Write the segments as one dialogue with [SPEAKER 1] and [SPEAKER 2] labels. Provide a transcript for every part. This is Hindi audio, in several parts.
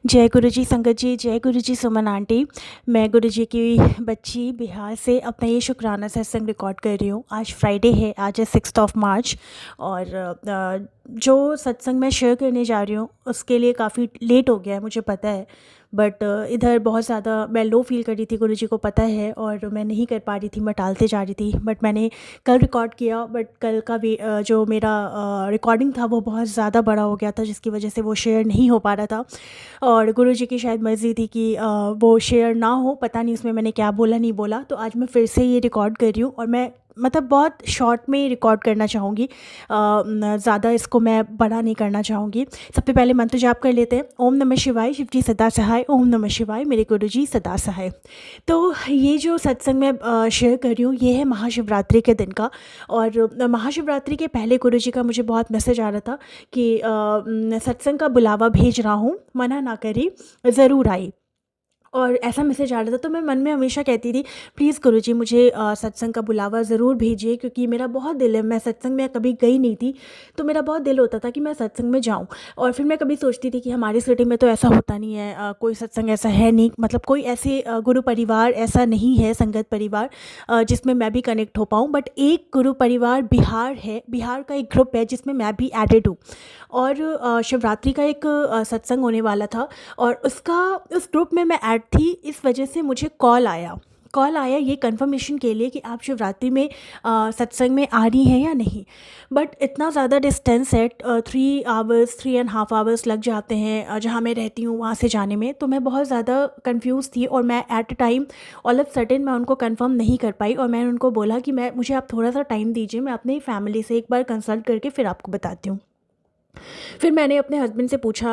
[SPEAKER 1] जय गुरुजी संगत जी, जय गुरुजी सुमन आंटी। मैं गुरुजी की बच्ची बिहार से अपना ये शुक्राना सत्संग रिकॉर्ड कर रही हूँ। आज फ्राइडे है, आज है 6 मार्च। और जो सत्संग मैं शेयर करने जा रही हूँ उसके लिए काफ़ी लेट हो गया है, मुझे पता है। बट इधर बहुत ज़्यादा मैं लो फील कर रही थी, गुरुजी को पता है, और मैं नहीं कर पा रही थी, मैं टालते जा रही थी। बट मैंने कल रिकॉर्ड किया, बट कल का भी जो मेरा रिकॉर्डिंग था वो बहुत ज़्यादा बड़ा हो गया था, जिसकी वजह से वो शेयर नहीं हो पा रहा था। और गुरुजी की शायद मर्ज़ी थी कि वो शेयर ना हो, पता नहीं उसमें मैंने क्या बोला नहीं बोला। तो आज मैं फिर से ये रिकॉर्ड कर रही हूँ, और मैं मतलब बहुत शॉर्ट में रिकॉर्ड करना चाहूँगी, ज़्यादा इसको मैं बड़ा नहीं करना चाहूँगी। सबसे पहले मंत्र जाप कर लेते हैं। ओम नमः शिवाय, शिव जी सदा सहाय। ओम नमः शिवाय, मेरे गुरुजी सदा सहाय। तो ये जो सत्संग मैं शेयर कर रही हूँ ये है महाशिवरात्रि के दिन का। और महाशिवरात्रि के पहले गुरुजी का मुझे बहुत मैसेज आ रहा था कि सत्संग का बुलावा भेज रहा हूँ, मना ना करी, ज़रूर आई। और ऐसा मैसेज आ रहा था, तो मैं मन में हमेशा कहती थी प्लीज़ गुरुजी मुझे सत्संग का बुलावा ज़रूर भेजिए, क्योंकि मेरा बहुत दिल है। मैं सत्संग में कभी गई नहीं थी, तो मेरा बहुत दिल होता था कि मैं सत्संग में जाऊं। और फिर मैं कभी सोचती थी कि हमारी सिटी में तो ऐसा होता नहीं है, कोई सत्संग ऐसा है नहीं, मतलब कोई ऐसे गुरु परिवार ऐसा नहीं है, संगत परिवार जिसमें मैं भी कनेक्ट हो पाऊँ। बट एक गुरु परिवार बिहार है, बिहार का एक ग्रुप है जिसमें मैं भी एडेड हूँ। और शिवरात्रि का एक सत्संग होने वाला था, और उस ग्रुप में मैं ऐड थी। इस वजह से मुझे कॉल आया ये कंफर्मेशन के लिए कि आप शिवरात्रि में सत्संग में आ रही हैं या नहीं। बट इतना ज़्यादा डिस्टेंस है, 3 आवर्स 3.5 आवर्स लग जाते हैं जहाँ मैं रहती हूँ वहाँ से जाने में। तो मैं बहुत ज़्यादा कंफ्यूज थी, और मैं at a time all of sudden मैं उनको कंफर्म नहीं कर पाई। और मैंने उनको बोला कि मुझे आप थोड़ा सा टाइम दीजिए, मैं अपनी फैमिली से एक बार कंसल्ट करके फिर आपको बताती हूँ। फिर मैंने अपने हस्बैंड से पूछा,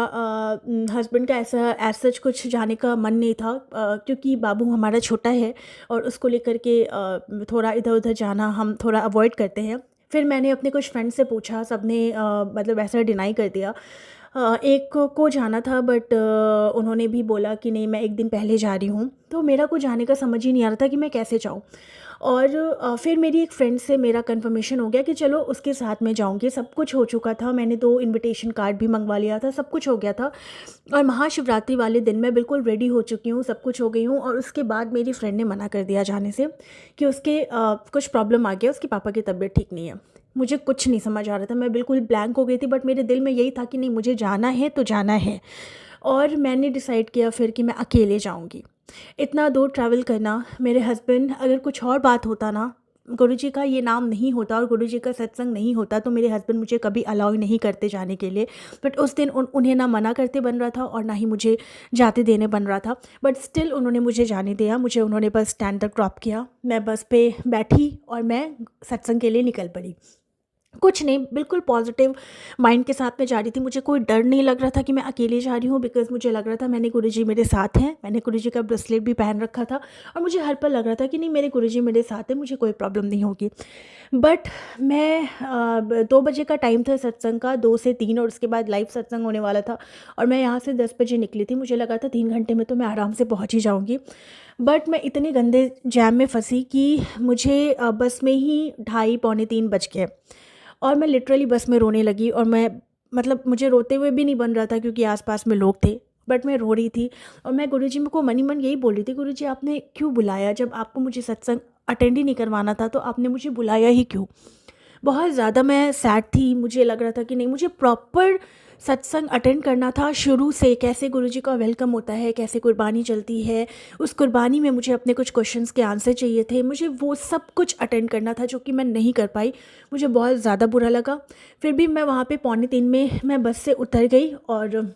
[SPEAKER 1] हस्बैंड का ऐसा एज सच कुछ जाने का मन नहीं था, क्योंकि बाबू हमारा छोटा है और उसको लेकर के थोड़ा इधर उधर जाना हम थोड़ा अवॉइड करते हैं। फिर मैंने अपने कुछ फ्रेंड से पूछा, सबने मतलब ऐसा डिनाई कर दिया। एक को जाना था, बट उन्होंने भी बोला कि नहीं, मैं एक दिन पहले जा रही हूँ। तो मेरा को जाने का समझ ही नहीं आ रहा था कि मैं कैसे जाऊँ। और फिर मेरी एक फ्रेंड से मेरा कंफर्मेशन हो गया कि चलो उसके साथ में जाऊंगी। सब कुछ हो चुका था, मैंने 2 इनविटेशन कार्ड भी मंगवा लिया था, सब कुछ हो गया था। और महाशिवरात्रि वाले दिन मैं बिल्कुल रेडी हो चुकी हूँ, सब कुछ हो गई हूँ। और उसके बाद मेरी फ्रेंड ने मना कर दिया जाने से कि उसके कुछ प्रॉब्लम आ गया, उसके पापा की तबीयत ठीक नहीं है। मुझे कुछ नहीं समझ आ रहा था, मैं बिल्कुल ब्लैंक हो गई थी। बट मेरे दिल में यही था कि नहीं, मुझे जाना है तो जाना है। और मैंने डिसाइड किया फिर कि मैं अकेले जाऊंगी। इतना दूर ट्रैवल करना, मेरे हस्बैंड, अगर कुछ और बात होता ना, गुरुजी का ये नाम नहीं होता और गुरुजी का सत्संग नहीं होता, तो मेरे हस्बैंड मुझे कभी अलाउ नहीं करते जाने के लिए। बट उस दिन उन्हें ना मना करते बन रहा था और ना ही मुझे जाते देने बन रहा था। बट स्टिल उन्होंने मुझे जाने दिया, मुझे उन्होंने बस स्टैंड तक ड्रॉप किया। मैं बस पे बैठी और मैं सत्संग के लिए निकल पड़ी। कुछ नहीं, बिल्कुल पॉजिटिव माइंड के साथ में जा रही थी। मुझे कोई डर नहीं लग रहा था कि मैं अकेले जा रही हूँ, बिकॉज़ मुझे लग रहा था मैंने गुरुजी मेरे साथ हैं, मैंने गुरुजी का ब्रेसलेट भी पहन रखा था। और मुझे हर पल लग रहा था कि नहीं, मेरे गुरुजी मेरे साथ हैं, मुझे कोई प्रॉब्लम नहीं होगी। बट मैं 2 बजे का टाइम था सत्संग का, 2 से 3, और उसके बाद लाइव सत्संग होने वाला था। और मैं यहाँ से 10 बजे निकली थी, मुझे लगा था 3 घंटे में तो मैं आराम से पहुँच ही जाऊँगी। बट मैं इतने गंदे जैम में फंसी कि मुझे बस में ही 2:30 पौने 3 बज गए। और मैं लिटरली बस में रोने लगी। और मैं, मतलब मुझे रोते हुए भी नहीं बन रहा था क्योंकि आसपास में लोग थे, बट मैं रो रही थी। और मैं गुरुजी को मन ही मन यही बोल रही थी, गुरुजी आपने क्यों बुलाया? जब आपको मुझे सत्संग अटेंड ही नहीं करवाना था तो आपने मुझे बुलाया ही क्यों? बहुत ज़्यादा मैं सैड थी। मुझे लग रहा था कि नहीं, मुझे प्रॉपर सत्संग अटेंड करना था शुरू से, कैसे गुरुजी का वेलकम होता है, कैसे कुर्बानी चलती है, उस कुर्बानी में मुझे अपने कुछ क्वेश्चंस के आंसर चाहिए थे। मुझे वो सब कुछ अटेंड करना था जो कि मैं नहीं कर पाई। मुझे बहुत ज़्यादा बुरा लगा। फिर भी मैं वहाँ पे 2:45 में मैं बस से उतर गई। और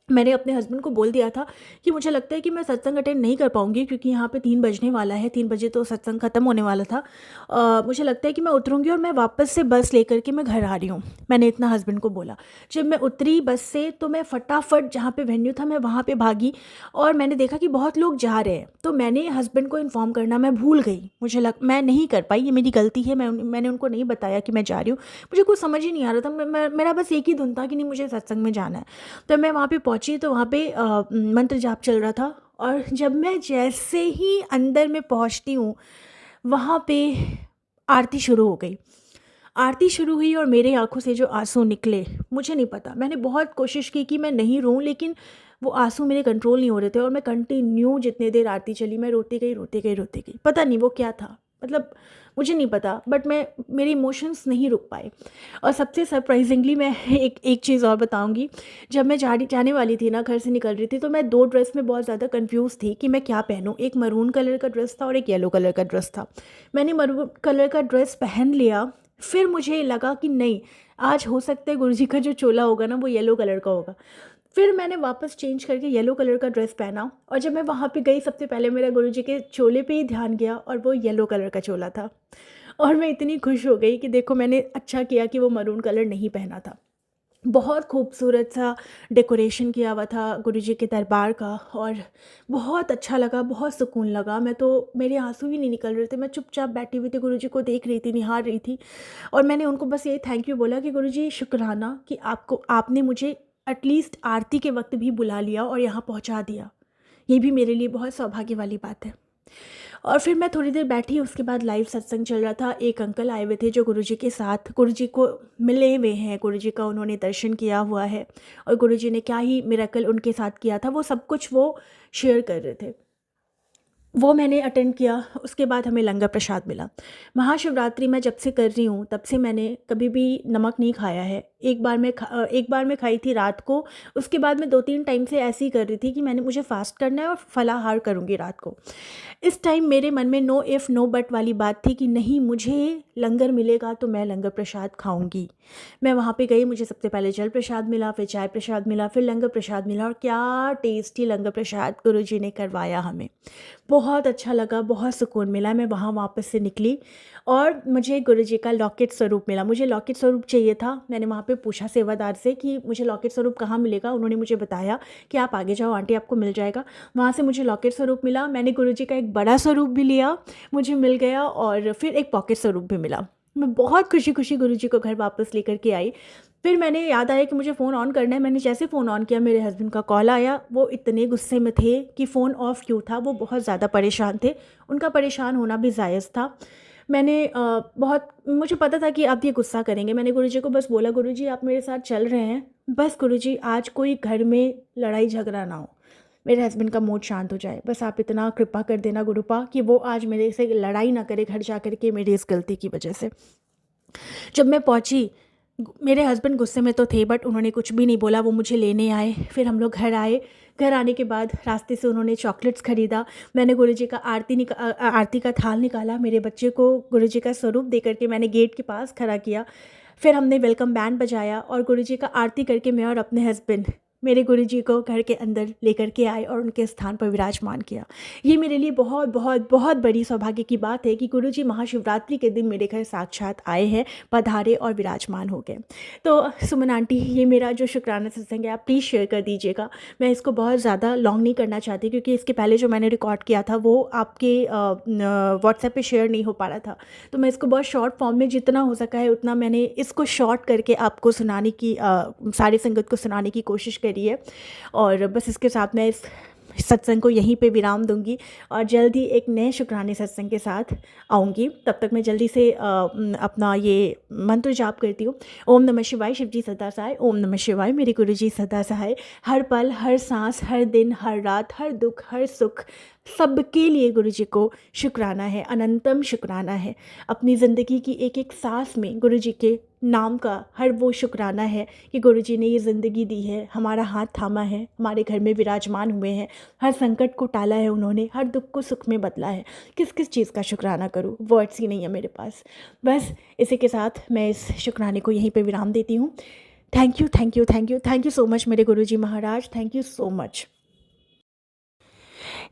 [SPEAKER 1] मैंने अपने हस्बैंड को बोल दिया था कि मुझे लगता है कि मैं सत्संग अटेंड नहीं कर पाऊँगी, क्योंकि यहाँ पे 3 बजने वाला है, 3 बजे तो सत्संग ख़त्म होने वाला था। मुझे लगता है कि मैं उतरूँगी और मैं वापस से बस लेकर के मैं घर आ रही हूँ। मैंने इतना हस्बैंड को बोला। जब मैं उतरी बस से तो मैं फटाफट जहाँ पे वेन्यू था मैं वहाँ पे भागी। और मैंने देखा कि बहुत लोग जा रहे हैं, तो मैंने हस्बैंड को इन्फॉर्म करना मैं भूल गई। मैं नहीं कर पाई, ये मेरी गलती है। मैंने उनको नहीं बताया कि मैं जा रही हूँ। मुझे कुछ समझ ही नहीं आ रहा था। मेरा बस एक ही धुन था कि नहीं, मुझे सत्संग में जाना है। तो मैं वहाँ पे पहुँची, तो वहाँ पे मंत्र जाप चल रहा था। और जब मैं जैसे ही अंदर में पहुँचती हूँ, वहाँ पे आरती शुरू हो गई। आरती शुरू हुई और मेरे आँखों से जो आंसू निकले, मुझे नहीं पता। मैंने बहुत कोशिश की कि मैं नहीं रोऊं, लेकिन वो आंसू मेरे कंट्रोल नहीं हो रहे थे और मैं कंटिन्यू जितने देर आरती चली मैं रोती गई रोती गई रोती गई। पता नहीं वो क्या था, मतलब मुझे नहीं पता, बट मेरे इमोशंस नहीं रुक पाए। और सबसे सरप्राइजिंगली मैं एक एक चीज़ और बताऊंगी। जब मैं जाने वाली थी ना, घर से निकल रही थी, तो मैं दो ड्रेस में बहुत ज़्यादा कंफ्यूज थी कि मैं क्या पहनूं। एक मरून कलर का ड्रेस था और एक येलो कलर का ड्रेस था। मैंने मरून कलर का ड्रेस पहन लिया, फिर मुझे लगा कि नहीं, आज हो सकता है गुरुजी का जो चोला होगा ना वो येलो कलर का होगा। फिर मैंने वापस चेंज करके येलो कलर का ड्रेस पहना और जब मैं वहाँ पे गई सबसे पहले मेरा गुरुजी के चोले पे ही ध्यान गया और वो येलो कलर का चोला था। और मैं इतनी खुश हो गई कि देखो मैंने अच्छा किया कि वो मरून कलर नहीं पहना था। बहुत खूबसूरत सा डेकोरेशन किया हुआ था गुरुजी के दरबार का और बहुत अच्छा लगा, बहुत सुकून लगा। मैं तो, मेरे आंसू ही नहीं निकल रहे थे, मैं चुपचाप बैठी हुई थी, गुरुजी को देख रही थी, निहार रही थी। और मैंने उनको बस यही थैंक यू बोला कि गुरुजी शुक्राना कि आपने मुझे एटलीस्ट आरती के वक्त भी बुला लिया और यहाँ पहुँचा दिया। ये भी मेरे लिए बहुत सौभाग्य वाली बात है। और फिर मैं थोड़ी देर बैठी, उसके बाद लाइव सत्संग चल रहा था। एक अंकल आए हुए थे जो गुरुजी के साथ गुरुजी को मिले हुए हैं, गुरुजी का उन्होंने दर्शन किया हुआ है और गुरुजी ने क्या ही मिरेकल उनके साथ किया था वो सब कुछ वो शेयर कर रहे थे। वो मैंने अटेंड किया। उसके बाद हमें लंगर प्रसाद मिला। महाशिवरात्रि मैं जब से कर रही हूँ तब से मैंने कभी भी नमक नहीं खाया है। एक बार मैं खाई थी रात को। उसके बाद मैं 2-3 टाइम से ऐसे ही कर रही थी कि मुझे फास्ट करना है और फलाहार करूँगी रात को। इस टाइम मेरे मन में नो इफ़ नो बट वाली बात थी कि नहीं, मुझे लंगर मिलेगा तो मैं लंगर प्रसाद खाऊंगी। मैं वहाँ पे गई, मुझे सबसे पहले जल प्रसाद मिला, फिर चाय प्रसाद मिला, फिर लंगर प्रसाद मिला और क्या टेस्टी लंगर प्रसाद गुरुजी ने करवाया हमें। बहुत अच्छा लगा, बहुत सुकून मिला। मैं वहाँ वापस से निकली और मुझे गुरुजी का लॉकेट स्वरूप मिला। मुझे लॉकेट स्वरूप चाहिए था। मैंने वहाँ पे पूछा सेवादार से कि मुझे लॉकेट स्वरूप कहाँ मिलेगा। उन्होंने मुझे बताया कि आप आगे जाओ आंटी, आपको मिल जाएगा। वहाँ से मुझे लॉकेट स्वरूप मिला। मैंने गुरुजी का एक बड़ा स्वरूप भी लिया, मुझे मिल गया, और फिर एक पॉकेट स्वरूप भी मिला। मैं बहुत खुशी खुशी गुरुजी को घर वापस लेकर के आई। फिर मैंने याद आया कि मुझे फ़ोन ऑन करना है। मैंने जैसे फ़ोन ऑन किया मेरे हस्बैंड का कॉल आया। वो इतने गुस्से में थे कि फ़ोन ऑफ़ क्यों था, वो बहुत ज़्यादा परेशान थे। उनका परेशान होना भी जायज़ था। मुझे पता था कि आप ये गुस्सा करेंगे। मैंने गुरुजी को बस बोला, गुरुजी आप मेरे साथ चल रहे हैं, बस गुरुजी आज कोई घर में लड़ाई झगड़ा ना हो, मेरे हस्बैंड का मूड शांत हो जाए, बस आप इतना कृपा कर देना गुरुपा कि वो आज मेरे से लड़ाई ना करे घर जा कर के मेरी इस गलती की वजह से। जब मैं पहुंची, मेरे हस्बैंड गुस्से में तो थे बट उन्होंने कुछ भी नहीं बोला। वो मुझे लेने आए, फिर हम लोग घर आए। घर आने के बाद रास्ते से उन्होंने चॉकलेट्स ख़रीदा। मैंने गुरुजी का आरती का थाल निकाला, मेरे बच्चे को गुरुजी का स्वरूप दे करके मैंने गेट के पास खड़ा किया। फिर हमने वेलकम बैंड बजाया और गुरुजी का आरती करके मैं और अपने हस्बैंड मेरे गुरुजी को घर के अंदर लेकर के आए और उनके स्थान पर विराजमान किया। ये मेरे लिए बहुत बहुत बहुत बड़ी सौभाग्य की बात है कि गुरुजी महाशिवरात्रि के दिन मेरे घर साक्षात आए हैं, पधारे और विराजमान हो गए। तो सुमन आंटी, ये मेरा जो शुक्राना सत्संग है आप प्लीज़ शेयर कर दीजिएगा। मैं इसको बहुत ज़्यादा लॉन्ग नहीं करना चाहती क्योंकि इसके पहले जो मैंने रिकॉर्ड किया था वो आपके व्हाट्सएप पे शेयर नहीं हो पा रहा था। तो मैं इसको बहुत शॉर्ट फॉर्म में जितना हो सका है उतना मैंने इसको शॉर्ट करके आपको सुनाने की, सारी संगत को सुनाने की कोशिश करी है। और बस इसके साथ मैं इस सत्संग को यहीं पे विराम दूंगी और जल्दी एक नए शुक्राने सत्संग के साथ आऊँगी। तब तक मैं जल्दी से अपना ये मंत्र जाप करती हूँ। ओम नमः शिवाय, शिवजी सदा सहाय। ओम नमः शिवाय, मेरे गुरुजी सदा सहाय। हर पल, हर सांस, हर दिन, हर रात, हर दुख, हर सुख, सबके लिए गुरुजी को शुक्राना है, अनंतम शुक्राना है। अपनी ज़िंदगी की एक एक सांस में गुरुजी के नाम का हर वो शुक्राना है कि गुरुजी ने ये ज़िंदगी दी है, हमारा हाथ थामा है, हमारे घर में विराजमान हुए हैं, हर संकट को टाला है उन्होंने, हर दुख को सुख में बदला है। किस किस चीज़ का शुक्राना करूँ, वर्ड्स ही नहीं है मेरे पास। बस इसी के साथ मैं इस शुक्राने को यहीं पे विराम देती हूँ। Thank you, thank you, thank you, thank you so much मेरे Guruji Maharaj. Thank you so much.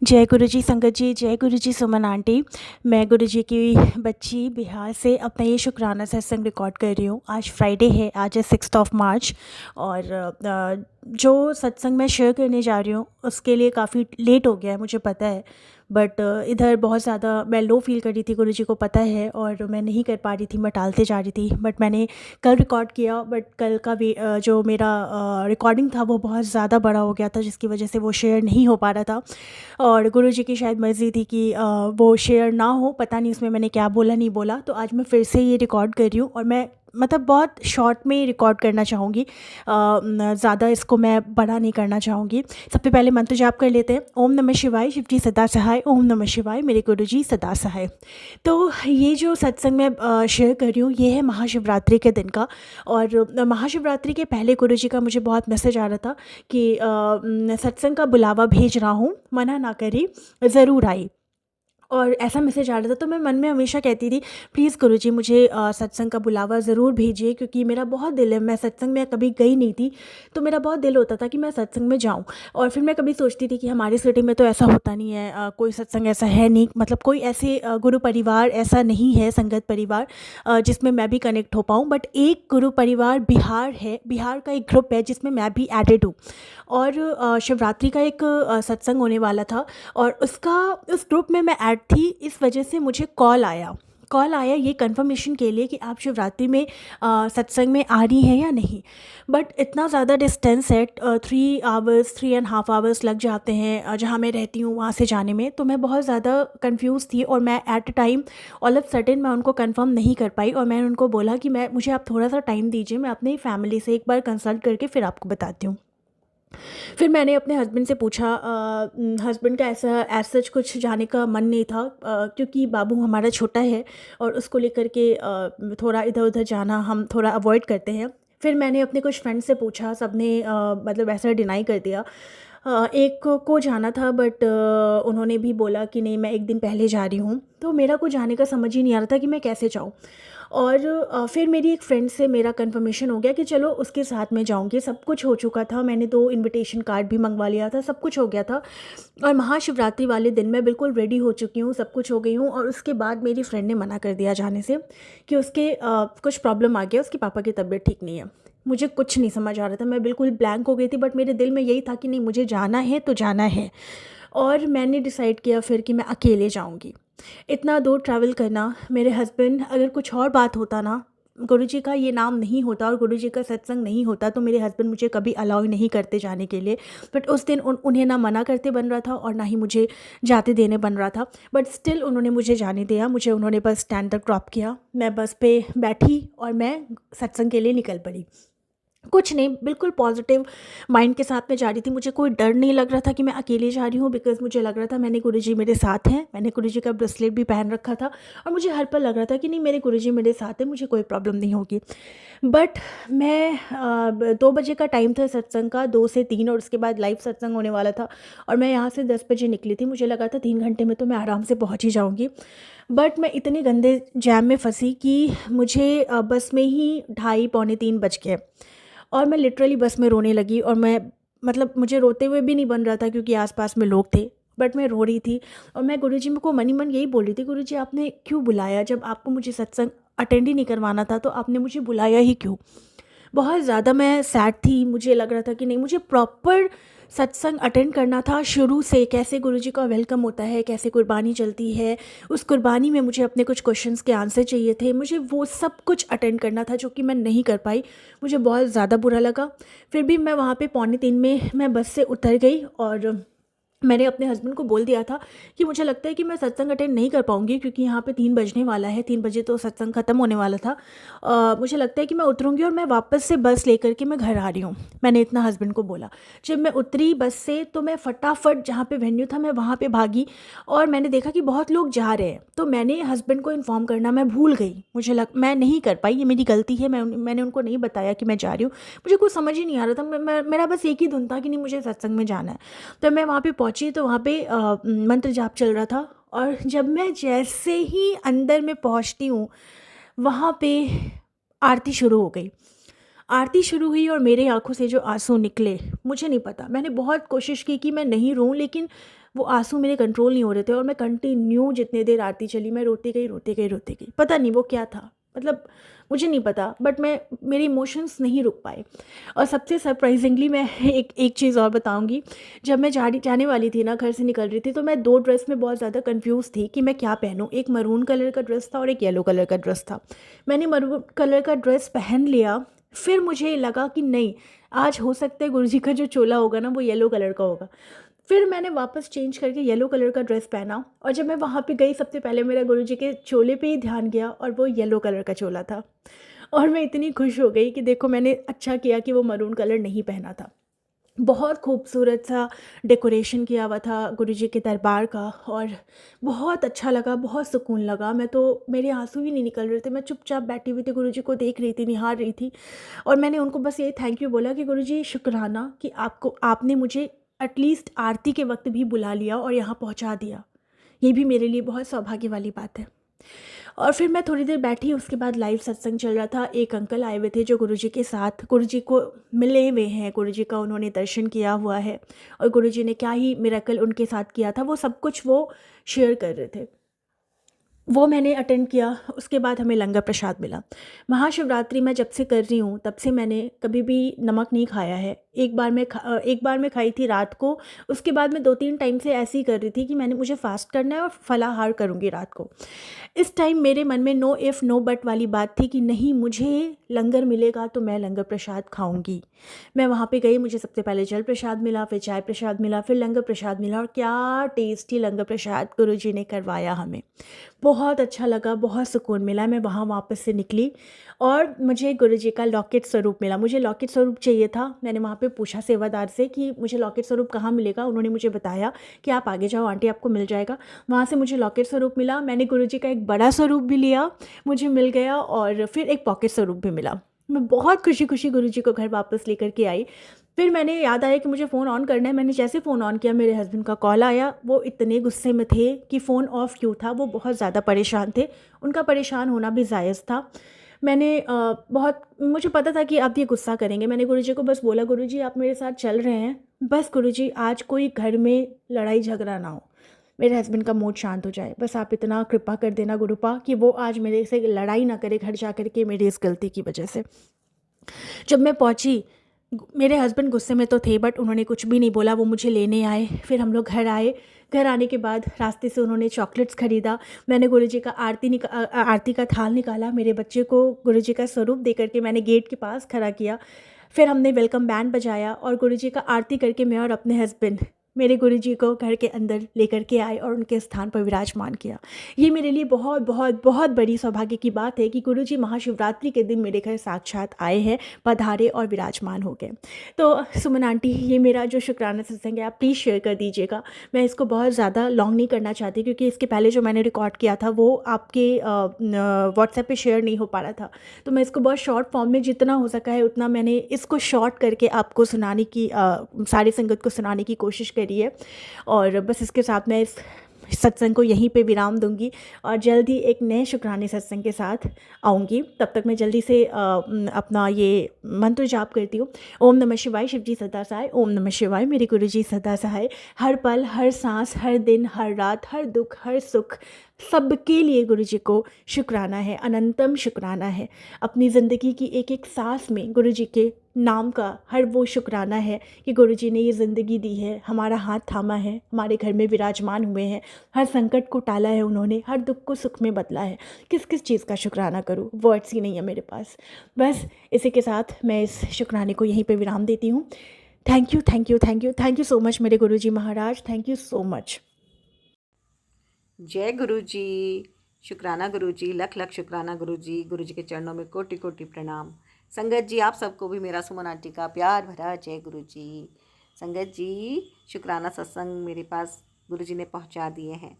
[SPEAKER 1] जय गुरुजी संगत जी, जय गुरुजी सुमन आंटी। मैं गुरुजी की बच्ची बिहार से अपना ये शुक्राना सत्संग रिकॉर्ड कर रही हूँ। आज फ्राइडे है, आज है 6 मार्च। और जो सत्संग मैं शेयर करने जा रही हूँ उसके लिए काफ़ी लेट हो गया है, मुझे पता है। बट इधर बहुत ज़्यादा मैं लो फील कर रही थी, गुरुजी को पता है, और मैं नहीं कर पा रही थी, मैं टालते जा रही थी। बट मैंने कल रिकॉर्ड किया, बट कल का भी जो मेरा रिकॉर्डिंग था वो बहुत ज़्यादा बड़ा हो गया था जिसकी वजह से वो शेयर नहीं हो पा रहा था। और गुरुजी की शायद मर्ज़ी थी कि वो शेयर ना हो, पता नहीं उसमें मैंने क्या बोला नहीं बोला। तो आज मैं फिर से ये रिकॉर्ड कर रही हूँ और मैं मतलब बहुत शॉर्ट में रिकॉर्ड करना चाहूँगी, ज़्यादा इसको मैं बड़ा नहीं करना चाहूँगी। सबसे पहले मंत्र जाप कर लेते हैं। ओम नमः शिवाय, शिव जी सदा सहाय, ओम नमः शिवाय, मेरे गुरु जी सदा सहाय। तो ये जो सत्संग मैं शेयर कर रही हूँ, ये है महाशिवरात्रि के दिन का। और महाशिवरात्रि के पहले गुरु जी का मुझे बहुत मैसेज आ रहा था कि सत्संग का बुलावा भेज रहा हूँ, मना ना करी, ज़रूर आई। और ऐसा मैसेज आ रहा था, तो मैं मन में हमेशा कहती थी, प्लीज़ गुरुजी मुझे सत्संग का बुलावा ज़रूर भेजिए, क्योंकि मेरा बहुत दिल है, मैं सत्संग में कभी गई नहीं थी, तो मेरा बहुत दिल होता था कि मैं सत्संग में जाऊं। और फिर मैं कभी सोचती थी कि हमारी सिटी में तो ऐसा होता नहीं है, कोई सत्संग ऐसा है नहीं, मतलब कोई ऐसे गुरु परिवार ऐसा नहीं है, संगत परिवार जिसमें मैं भी कनेक्ट हो पाऊँ। बट एक गुरु परिवार बिहार है, बिहार का एक ग्रुप है जिसमें मैं भी एडेड हूँ। और शिवरात्रि का एक सत्संग होने वाला था, और उस ग्रुप में मैं ऐड थी। इस वजह से मुझे कॉल आया ये कंफर्मेशन के लिए कि आप शिवरात्रि में सत्संग में आ रही हैं या नहीं। बट इतना ज़्यादा डिस्टेंस है, 3 आवर्स 3.5 आवर्स लग जाते हैं जहाँ मैं रहती हूँ वहाँ से जाने में। तो मैं बहुत ज़्यादा कंफ्यूज थी, और मैं at a time all of sudden मैं उनको कंफर्म नहीं कर पाई। और मैंने उनको बोला कि मुझे आप थोड़ा सा टाइम दीजिए, मैं अपनी फैमिली से एक बार कंसल्ट करके फिर आपको बताती हूँ। फिर मैंने अपने हस्बैंड से पूछा, हस्बैंड का ऐसा एज सच कुछ जाने का मन नहीं था, क्योंकि बाबू हमारा छोटा है और उसको लेकर के थोड़ा इधर उधर जाना हम थोड़ा अवॉइड करते हैं। फिर मैंने अपने कुछ फ्रेंड से पूछा, सबने मतलब ऐसा डिनाई कर दिया। एक को जाना था, बट उन्होंने भी बोला कि नहीं, मैं एक दिन पहले जा रही हूँ। तो मेरा को जाने का समझ ही नहीं आ रहा था कि मैं कैसे जाऊँ। और फिर मेरी एक फ्रेंड से मेरा कंफर्मेशन हो गया कि चलो उसके साथ में जाऊंगी। सब कुछ हो चुका था, मैंने 2 इनविटेशन कार्ड भी मंगवा लिया था, सब कुछ हो गया था। और महाशिवरात्रि वाले दिन मैं बिल्कुल रेडी हो चुकी हूँ, सब कुछ हो गई हूँ। और उसके बाद मेरी फ्रेंड ने मना कर दिया जाने से, कि उसके कुछ प्रॉब्लम आ गया, उसके पापा की तबीयत ठीक नहीं है। मुझे कुछ नहीं समझ आ रहा था, मैं बिल्कुल ब्लैंक हो गई थी। बट मेरे दिल में यही था कि नहीं, मुझे जाना है तो जाना है। और मैंने डिसाइड किया फिर कि मैं अकेले जाऊंगी। इतना दूर ट्रैवल करना, मेरे हस्बैंड, अगर कुछ और बात होता ना, गुरुजी का ये नाम नहीं होता और गुरुजी का सत्संग नहीं होता, तो मेरे हस्बैंड मुझे कभी अलाउ नहीं करते जाने के लिए। बट उस दिन उन्हें ना मना करते बन रहा था और ना ही मुझे जाते देने बन रहा था। बट स्टिल उन्होंने मुझे जाने दिया, मुझे उन्होंने बस स्टैंड तक ड्रॉप किया, मैं बस पे बैठी और मैं सत्संग के लिए निकल पड़ी। कुछ नहीं, बिल्कुल पॉजिटिव माइंड के साथ में जा रही थी। मुझे कोई डर नहीं लग रहा था कि मैं अकेले जा रही हूँ, बिकॉज़ मुझे लग रहा था मैंने गुरुजी मेरे साथ हैं, मैंने गुरुजी का ब्रेसलेट भी पहन रखा था। और मुझे हर पल लग रहा था कि नहीं, मेरे गुरुजी मेरे साथ हैं, मुझे कोई प्रॉब्लम नहीं होगी। बट मैं 2 बजे का टाइम था सत्संग का, 2 से 3, और उसके बाद लाइव सत्संग होने वाला था। और मैं यहाँ से 10 बजे निकली थी, मुझे लगा था 3 घंटे में तो मैं आराम से पहुँच ही जाऊँगी। बट मैं इतने गंदे जैम में फंसी कि मुझे बस में ही 2:30 पौने 3 बज गए। और मैं लिटरली बस में रोने लगी। और मैं, मतलब मुझे रोते हुए भी नहीं बन रहा था, क्योंकि आसपास में लोग थे, बट मैं रो रही थी। और मैं गुरुजी को मन ही मन यही बोल रही थी, गुरुजी आपने क्यों बुलाया? जब आपको मुझे सत्संग अटेंड ही नहीं करवाना था, तो आपने मुझे बुलाया ही क्यों? बहुत ज़्यादा मैं सैड थी। मुझे लग रहा था कि नहीं, मुझे प्रॉपर सत्संग अटेंड करना था शुरू से, कैसे गुरुजी का वेलकम होता है, कैसे कुर्बानी चलती है, उस कुर्बानी में मुझे अपने कुछ क्वेश्चंस के आंसर चाहिए थे, मुझे वो सब कुछ अटेंड करना था, जो कि मैं नहीं कर पाई। मुझे बहुत ज़्यादा बुरा लगा। फिर भी मैं वहाँ पे पौने 3 में मैं बस से उतर गई, और मैंने अपने हस्बैंड को बोल दिया था कि मुझे लगता है कि मैं सत्संग अटेंड नहीं कर पाऊँगी, क्योंकि यहाँ पे 3 बजने वाला है, 3 बजे तो सत्संग ख़त्म होने वाला था। मुझे लगता है कि मैं उतरूँगी और मैं वापस से बस लेकर के मैं घर आ रही हूँ। मैंने इतना हस्बैंड को बोला। जब मैं उतरी बस से, तो मैं फटाफट जहाँ पे वेन्यू था मैं वहाँ पे भागी, और मैंने देखा कि बहुत लोग जा रहे हैं। तो मैंने हस्बैंड को इन्फॉर्म करना मैं भूल गई। मैं नहीं कर पाई, ये मेरी गलती है। मैंने उनको नहीं बताया कि मैं जा रही हूँ। मुझे कुछ समझ ही नहीं आ रहा था। मेरा बस एक ही धुन था कि नहीं, मुझे सत्संग में जाना है। तो मैं वहाँ पे पहुँची, तो वहाँ पे मंत्र जाप चल रहा था। और जब मैं जैसे ही अंदर में पहुँचती हूँ, वहाँ पे आरती शुरू हो गई। आरती शुरू हुई और मेरे आँखों से जो आंसू निकले, मुझे नहीं पता। मैंने बहुत कोशिश की कि मैं नहीं रोऊं, लेकिन वो आंसू मेरे कंट्रोल नहीं हो रहे थे। और मैं कंटिन्यू, जितने देर आरती चली, मैं रोती गई रोती गई रोती गई। पता नहीं वो क्या था, मतलब मुझे नहीं पता, बट मेरे इमोशंस नहीं रुक पाए। और सबसे सरप्राइजिंगली मैं एक चीज़ और बताऊंगी। जब मैं जाने वाली थी ना, घर से निकल रही थी, तो मैं 2 ड्रेस में बहुत ज़्यादा कंफ्यूज थी कि मैं क्या पहनूं। एक मरून कलर का ड्रेस था और एक येलो कलर का ड्रेस था। मैंने मरून कलर का ड्रेस पहन लिया। फिर मुझे लगा कि नहीं, आज हो सकता है गुरुजी का जो चोला होगा ना, वो येलो कलर का होगा। फिर मैंने वापस चेंज करके येलो कलर का ड्रेस पहना। और जब मैं वहाँ पे गई, सबसे पहले मेरा गुरुजी के चोले पे ही ध्यान गया, और वो येलो कलर का चोला था। और मैं इतनी खुश हो गई कि देखो मैंने अच्छा किया कि वो मरून कलर नहीं पहना था। बहुत खूबसूरत सा डेकोरेशन किया हुआ था गुरुजी के दरबार का, और बहुत अच्छा लगा, बहुत सुकून लगा। मैं तो, मेरे आंसू भी नहीं निकल रहे थे, मैं चुपचाप बैठी हुई थी, गुरुजी को देख रही थी, निहार रही थी। और मैंने उनको बस यही थैंक यू बोला कि गुरुजी शुक्राना कि आपने मुझे एटलीस्ट आरती के वक्त भी बुला लिया और यहाँ पहुँचा दिया। ये भी मेरे लिए बहुत सौभाग्य वाली बात है। और फिर मैं थोड़ी देर बैठी, उसके बाद लाइव सत्संग चल रहा था। एक अंकल आए हुए थे जो गुरुजी के साथ गुरुजी को मिले हुए हैं, गुरुजी का उन्होंने दर्शन किया हुआ है, और गुरुजी ने क्या ही मिरेकल उनके साथ किया था वो सब कुछ वो शेयर कर रहे थे। वो मैंने अटेंड किया। उसके बाद हमें लंगर प्रसाद मिला। महाशिवरात्रि मैं जब से कर रही हूँ तब से मैंने कभी भी नमक नहीं खाया है। एक बार मैं खाई थी रात को। उसके बाद मैं 2-3 टाइम से ऐसे ही कर रही थी कि मुझे फास्ट करना है और फलाहार करूँगी रात को। इस टाइम मेरे मन में नो इफ़ नो बट वाली बात थी कि नहीं, मुझे लंगर मिलेगा तो मैं लंगर प्रसाद खाऊंगी। मैं वहाँ पे गई, मुझे सबसे पहले जल प्रसाद मिला, फिर चाय प्रसाद मिला, फिर लंगर प्रसाद मिला, और क्या टेस्टी लंगर प्रसाद गुरुजी ने करवाया हमें। बहुत अच्छा लगा, बहुत सुकून मिला। मैं वहाँ वापस से निकली और मुझे गुरुजी का लॉकेट स्वरूप मिला। मुझे लॉकेट स्वरूप चाहिए था। मैंने वहाँ पे पूछा सेवादार से कि मुझे लॉकेट स्वरूप कहाँ मिलेगा। उन्होंने मुझे बताया कि आप आगे जाओ आंटी, आपको मिल जाएगा। वहाँ से मुझे लॉकेट स्वरूप मिला। मैंने गुरुजी का एक बड़ा स्वरूप भी लिया, मुझे मिल गया, और फिर एक पॉकेट स्वरूप भी मिला। मैं बहुत खुशी खुशी गुरुजी को घर वापस लेकर के आई। फिर मैंने याद आया कि मुझे फ़ोन ऑन करना है। मैंने जैसे फ़ोन ऑन किया, मेरे हस्बैंड का कॉल आया। वो इतने गुस्से में थे कि फ़ोन ऑफ़ क्यों था, वो बहुत ज़्यादा परेशान थे। उनका परेशान होना भी जायज़ था। मुझे पता था कि आप ये गुस्सा करेंगे। मैंने गुरुजी को बस बोला, गुरुजी आप मेरे साथ चल रहे हैं, बस गुरुजी आज कोई घर में लड़ाई झगड़ा ना हो, मेरे हस्बैंड का मूड शांत हो जाए, बस आप इतना कृपा कर देना गुरुपा कि वो आज मेरे से लड़ाई ना करे घर जा कर के मेरी इस गलती की वजह से। जब मैं पहुंची, मेरे हस्बैंड गुस्से में तो थे बट उन्होंने कुछ भी नहीं बोला। वो मुझे लेने आए, फिर हम लोग घर आए। घर आने के बाद रास्ते से उन्होंने चॉकलेट्स ख़रीदा। मैंने गुरुजी का आरती का थाल निकाला, मेरे बच्चे को गुरुजी का स्वरूप दे करके मैंने गेट के पास खड़ा किया। फिर हमने वेलकम बैंड बजाया और गुरुजी का आरती करके मैं और अपने हस्बैंड मेरे गुरुजी को घर के अंदर लेकर के आए और उनके स्थान पर विराजमान किया। ये मेरे लिए बहुत बहुत बहुत बड़ी सौभाग्य की बात है कि गुरुजी महाशिवरात्रि के दिन मेरे घर साक्षात आए हैं, पधारे और विराजमान हो गए। तो सुमन आंटी, ये मेरा जो शुक्राना सत्संग है आप प्लीज़ शेयर कर दीजिएगा। मैं इसको बहुत ज़्यादा लॉन्ग नहीं करना चाहती क्योंकि इसके पहले जो मैंने रिकॉर्ड किया था वो आपके व्हाट्सएप पे शेयर नहीं हो पा रहा था। तो मैं इसको बहुत शॉर्ट फॉर्म में जितना हो सका है उतना मैंने इसको शॉर्ट करके आपको सुनाने की, सारी संगत को सुनाने की कोशिश करी है। और बस इसके साथ मैं इस सत्संग को यहीं पे विराम दूंगी और जल्द ही एक नए शुक्राने सत्संग के साथ आऊँगी। तब तक मैं जल्दी से अपना ये मंत्र जाप करती हूँ। ओम नमः शिवाय, शिवजी सदा सहाय। ओम नमः शिवाय, मेरे गुरुजी सदा सहाय। हर पल, हर सांस, हर दिन, हर रात, हर दुख, हर सुख, सबके लिए गुरुजी को शुक्राना है, अनंतम शुक्राना है। अपनी ज़िंदगी की एक एक सांस में गुरुजी के नाम का हर वो शुक्राना है कि गुरुजी ने ये ज़िंदगी दी है, हमारा हाथ थामा है, हमारे घर में विराजमान हुए हैं, हर संकट को टाला है उन्होंने, हर दुख को सुख में बदला है। किस किस चीज़ का शुक्राना करूँ, वर्ड्स ही नहीं है मेरे पास। बस इसी के साथ मैं इस शुक्राने को यहीं पे विराम देती हूँ। Thank you, thank you, thank you, thank you so much मेरे Guruji Maharaj. Thank you so much.
[SPEAKER 2] जय गुरु जी। शुक्राना गुरु जी, लख लख शुक्राना गुरु जी। गुरु जी के चरणों में कोटि कोटि प्रणाम। संगत जी, आप सबको भी मेरा सुमन आंटी का प्यार भरा जय गुरु जी। संगत जी, शुक्राना सत्संग मेरे पास गुरु जी ने पहुंचा दिए हैं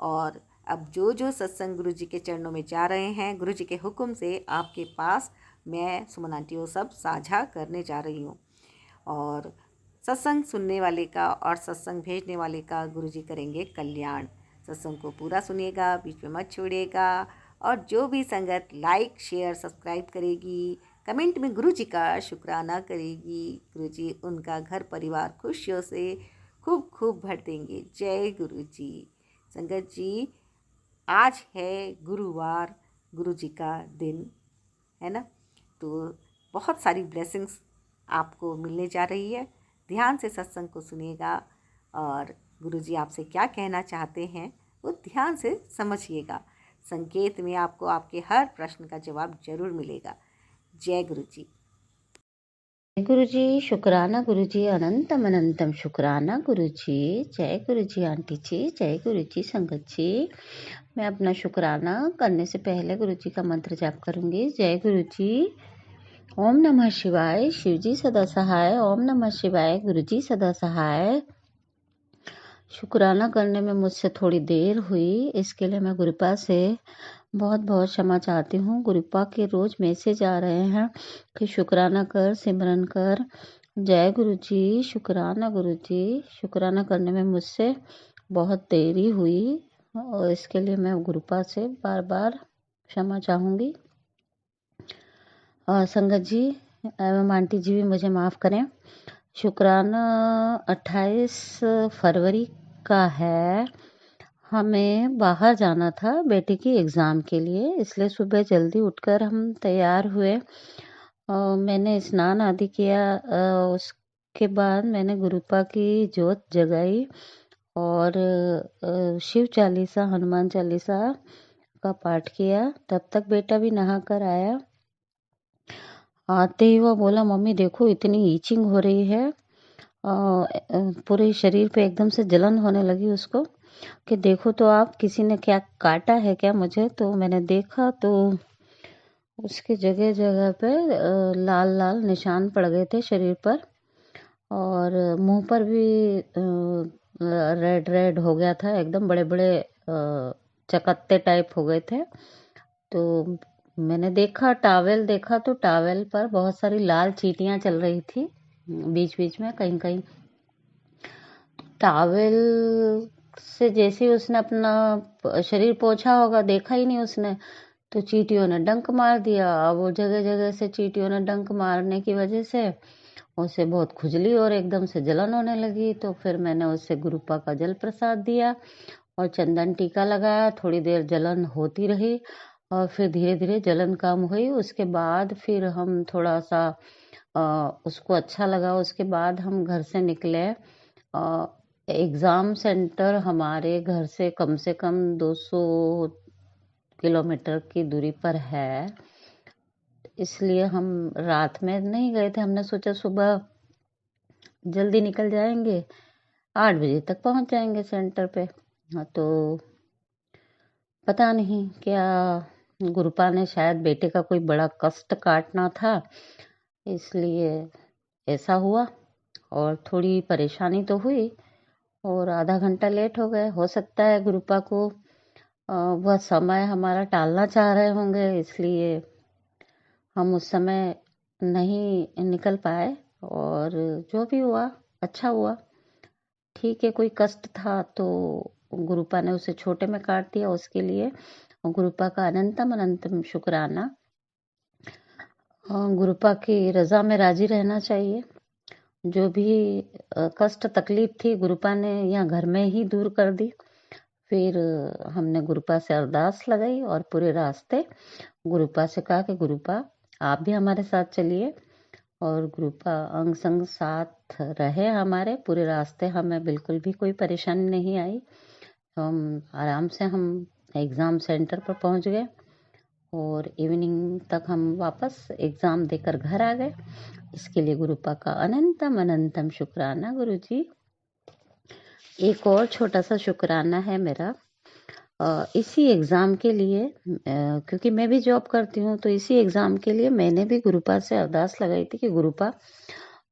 [SPEAKER 2] और अब जो जो सत्संग गुरु जी के चरणों में जा रहे हैं, गुरु जी के हुक्म से आपके पास मैं सुमन आंटी वो सब साझा करने जा रही हूँ। और सत्संग सुनने वाले का और सत्संग भेजने वाले का गुरु जी करेंगे कल्याण। सत्संग को पूरा सुनिएगा, बीच में मत छोड़िएगा। और जो भी संगत लाइक शेयर सब्सक्राइब करेगी, कमेंट में गुरु जी का शुक्राना करेगी, गुरु जी उनका घर परिवार खुशियों से खूब खूब भर देंगे। जय गुरु जी। संगत जी, आज है गुरुवार, गुरु जी का दिन है ना, तो बहुत सारी ब्लेसिंग्स आपको मिलने जा रही है। ध्यान से सत्संग को सुनिएगा और गुरुजी आपसे क्या कहना चाहते हैं वो ध्यान से समझिएगा। संकेत में आपको आपके हर प्रश्न का जवाब जरूर मिलेगा। जय गुरु जी।
[SPEAKER 3] गुरुजी शुक्राना गुरुजी अनंतम अनंतम शुक्राना गुरुजी। जय गुरुजी आंटी जी, जय गुरुजी संगत जी। मैं अपना शुक्राना करने से पहले गुरुजी का मंत्र जाप करूंगी। जय गुरुजी। ओम नमः शिवाय, शिवजी सदा सहाय। ओम नमः शिवाय, गुरुजी सदा सहाय। शुक्राना करने में मुझसे थोड़ी देर हुई, इसके लिए मैं गुरुपा से बहुत बहुत क्षमा चाहती हूँ। गुरुपा के रोज मैसेज आ रहे हैं कि शुक्राना कर, सिमरन कर। जय गुरुजी, शुक्राना गुरुजी। शुक्राना करने में मुझसे बहुत देरी हुई और इसके लिए मैं गुरुपा से बार बार क्षमा चाहूँगी। संगत जी एवं आंटी जी भी मुझे माफ़ करें। शुक्राना 28 फरवरी का है। हमें बाहर जाना था बेटे की एग्ज़ाम के लिए, इसलिए सुबह जल्दी उठकर हम तैयार हुए। मैंने स्नान आदि किया। उसके बाद मैंने गुरुपा की जोत जगाई और शिव चालीसा, हनुमान चालीसा का पाठ किया। तब तक बेटा भी नहा कर आया। आते ही वो बोला, मम्मी देखो इतनी ईचिंग हो रही है। पूरे शरीर पे एकदम से जलन होने लगी उसको कि देखो तो आप, किसी ने क्या काटा है क्या मुझे। तो मैंने देखा तो उसके जगह जगह पे लाल लाल निशान पड़ गए थे शरीर पर और मुंह पर भी रेड रेड हो गया था, एकदम बड़े बड़े चकत्ते टाइप हो गए थे। तो मैंने देखा, टावेल देखा तो टावेल पर बहुत सारी लाल चींटियां चल रही थी बीच बीच में कहीं कहीं। टावेल से जैसे ही उसने अपना शरीर पोंछा होगा, देखा ही नहीं उसने, तो चींटियों ने डंक मार दिया। अब वो जगह जगह से चींटियों ने डंक मारने की वजह से उसे बहुत खुजली और एकदम से जलन होने लगी। तो फिर मैंने उसे गुरुपा का जल प्रसाद दिया और चंदन टीका लगाया। थोड़ी देर जलन होती रही और फिर धीरे धीरे जलन कम हुई। उसके बाद फिर हम थोड़ा सा उसको अच्छा लगा। उसके बाद हम घर से निकले। एग्ज़ाम सेंटर हमारे घर से कम 200 किलोमीटर की दूरी पर है, इसलिए हम रात में नहीं गए थे। हमने सोचा सुबह जल्दी निकल जाएंगे, 8 बजे तक पहुंच जाएंगे सेंटर पे। तो पता नहीं क्या, गुरुपा ने शायद बेटे का कोई बड़ा कष्ट काटना था, इसलिए ऐसा हुआ और थोड़ी परेशानी तो हुई और आधा घंटा लेट हो गए। हो सकता है गुरुपा को वह समय हमारा टालना चाह रहे होंगे, इसलिए हम उस समय नहीं निकल पाए। और जो भी हुआ अच्छा हुआ, ठीक है। कोई कष्ट था तो गुरुपा ने उसे छोटे में काट दिया, उसके लिए गुरुपा का अनंतम अनंतम शुक्राना। गुरुपा की रजा में राजी रहना चाहिए। जो भी कष्ट तकलीफ थी गुरुपा ने यहाँ घर में ही दूर कर दी। फिर हमने गुरुपा से अरदास लगाई और पूरे रास्ते गुरुपा से कहा कि गुरुपा आप भी हमारे साथ चलिए। और गुरुपा अंग संग साथ रहे हमारे पूरे रास्ते। हमें बिल्कुल भी कोई परेशानी नहीं आई। हम आराम से हम एग्ज़ाम सेंटर पर पहुंच गए और इवनिंग तक हम वापस एग्ज़ाम देकर घर आ गए। इसके लिए गुरुपा का अनंतम अनंतम शुक्राना गुरुजी। एक और छोटा सा शुक्राना है मेरा। इसी एग्ज़ाम के लिए, क्योंकि मैं भी जॉब करती हूँ, तो इसी एग्ज़ाम के लिए मैंने भी गुरुपा से अरदास लगाई थी कि गुरुपा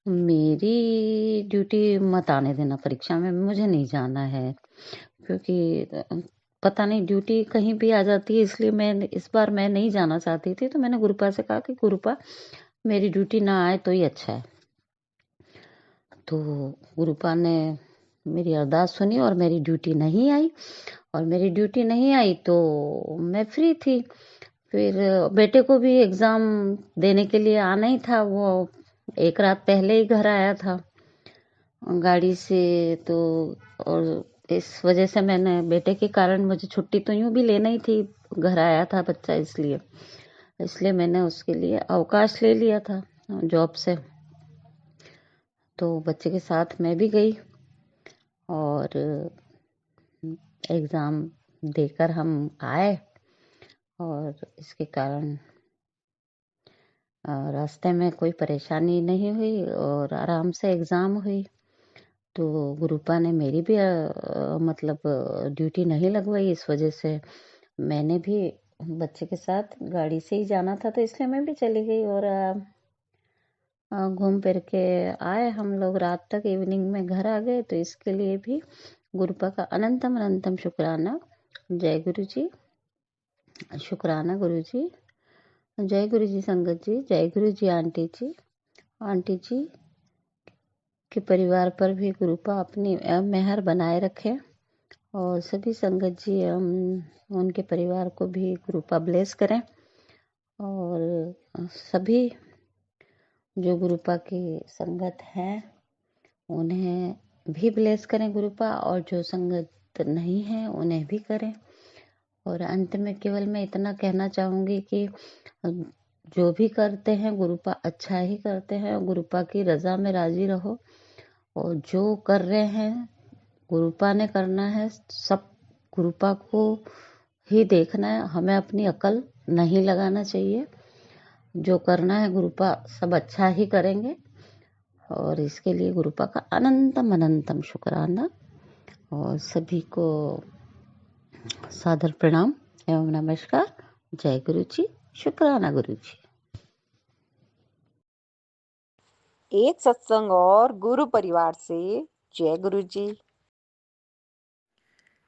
[SPEAKER 3] मेरी ड्यूटी मत आने देना परीक्षा में, मुझे नहीं जाना है। क्योंकि पता नहीं ड्यूटी कहीं भी आ जाती है, इसलिए इस बार मैं नहीं जाना चाहती थी। तो मैंने गुरुपा से कहा कि गुरुपा मेरी ड्यूटी ना आए तो ही अच्छा है। तो गुरुपा ने मेरी अरदास सुनी और मेरी ड्यूटी नहीं आई। और मेरी ड्यूटी नहीं आई तो मैं फ्री थी। फिर बेटे को भी एग्ज़ाम देने के लिए आना ही था। वो एक रात पहले ही घर आया था गाड़ी से। तो और इस वजह से मैंने, बेटे के कारण मुझे छुट्टी तो यूं भी लेना ही थी, घर आया था बच्चा, इसलिए मैंने उसके लिए अवकाश ले लिया था जॉब से। तो बच्चे के साथ मैं भी गई और एग्ज़ाम देकर हम आए। और इसके कारण रास्ते में कोई परेशानी नहीं हुई और आराम से एग्ज़ाम हुई। तो गुरुपा ने मेरी भी मतलब ड्यूटी नहीं लगवाई। इस वजह से मैंने भी बच्चे के साथ गाड़ी से ही जाना था, तो इसलिए मैं भी चली गई और घूम फिर के आए हम लोग। रात तक इवनिंग में घर आ गए। तो इसके लिए भी गुरुपा का अनंतम अनंतम शुक्राना। जय गुरु जी, शुक्राना गुरु जी। जय गुरु जी संगत जी, जय गुरु जी आंटी जी। आंटी जी के परिवार पर भी गुरुपा अपनी मेहर बनाए रखे और सभी संगत जी उनके परिवार को भी गुरुपा ब्लेस करें और सभी जो गुरुपा की संगत है उन्हें भी ब्लेस करें गुरुपा, और जो संगत नहीं है उन्हें भी करें। और अंत में केवल मैं इतना कहना चाहूँगी कि जो भी करते हैं गुरुपा अच्छा ही करते हैं, गुरुपा की रज़ा में राजी रहो और जो कर रहे हैं गुरुपा ने करना है, सब गुरुपा को ही देखना है। हमें अपनी अकल नहीं लगाना चाहिए। जो करना है गुरुपा सब अच्छा ही करेंगे और इसके लिए गुरुपा का अनंतम अनंतम शुक्राना और सभी को सादर प्रणाम एवं नमस्कार। जय गुरु जी, शुक्राना गुरु जी।
[SPEAKER 2] एक सत्संग और गुरु परिवार से जय गुरु जी।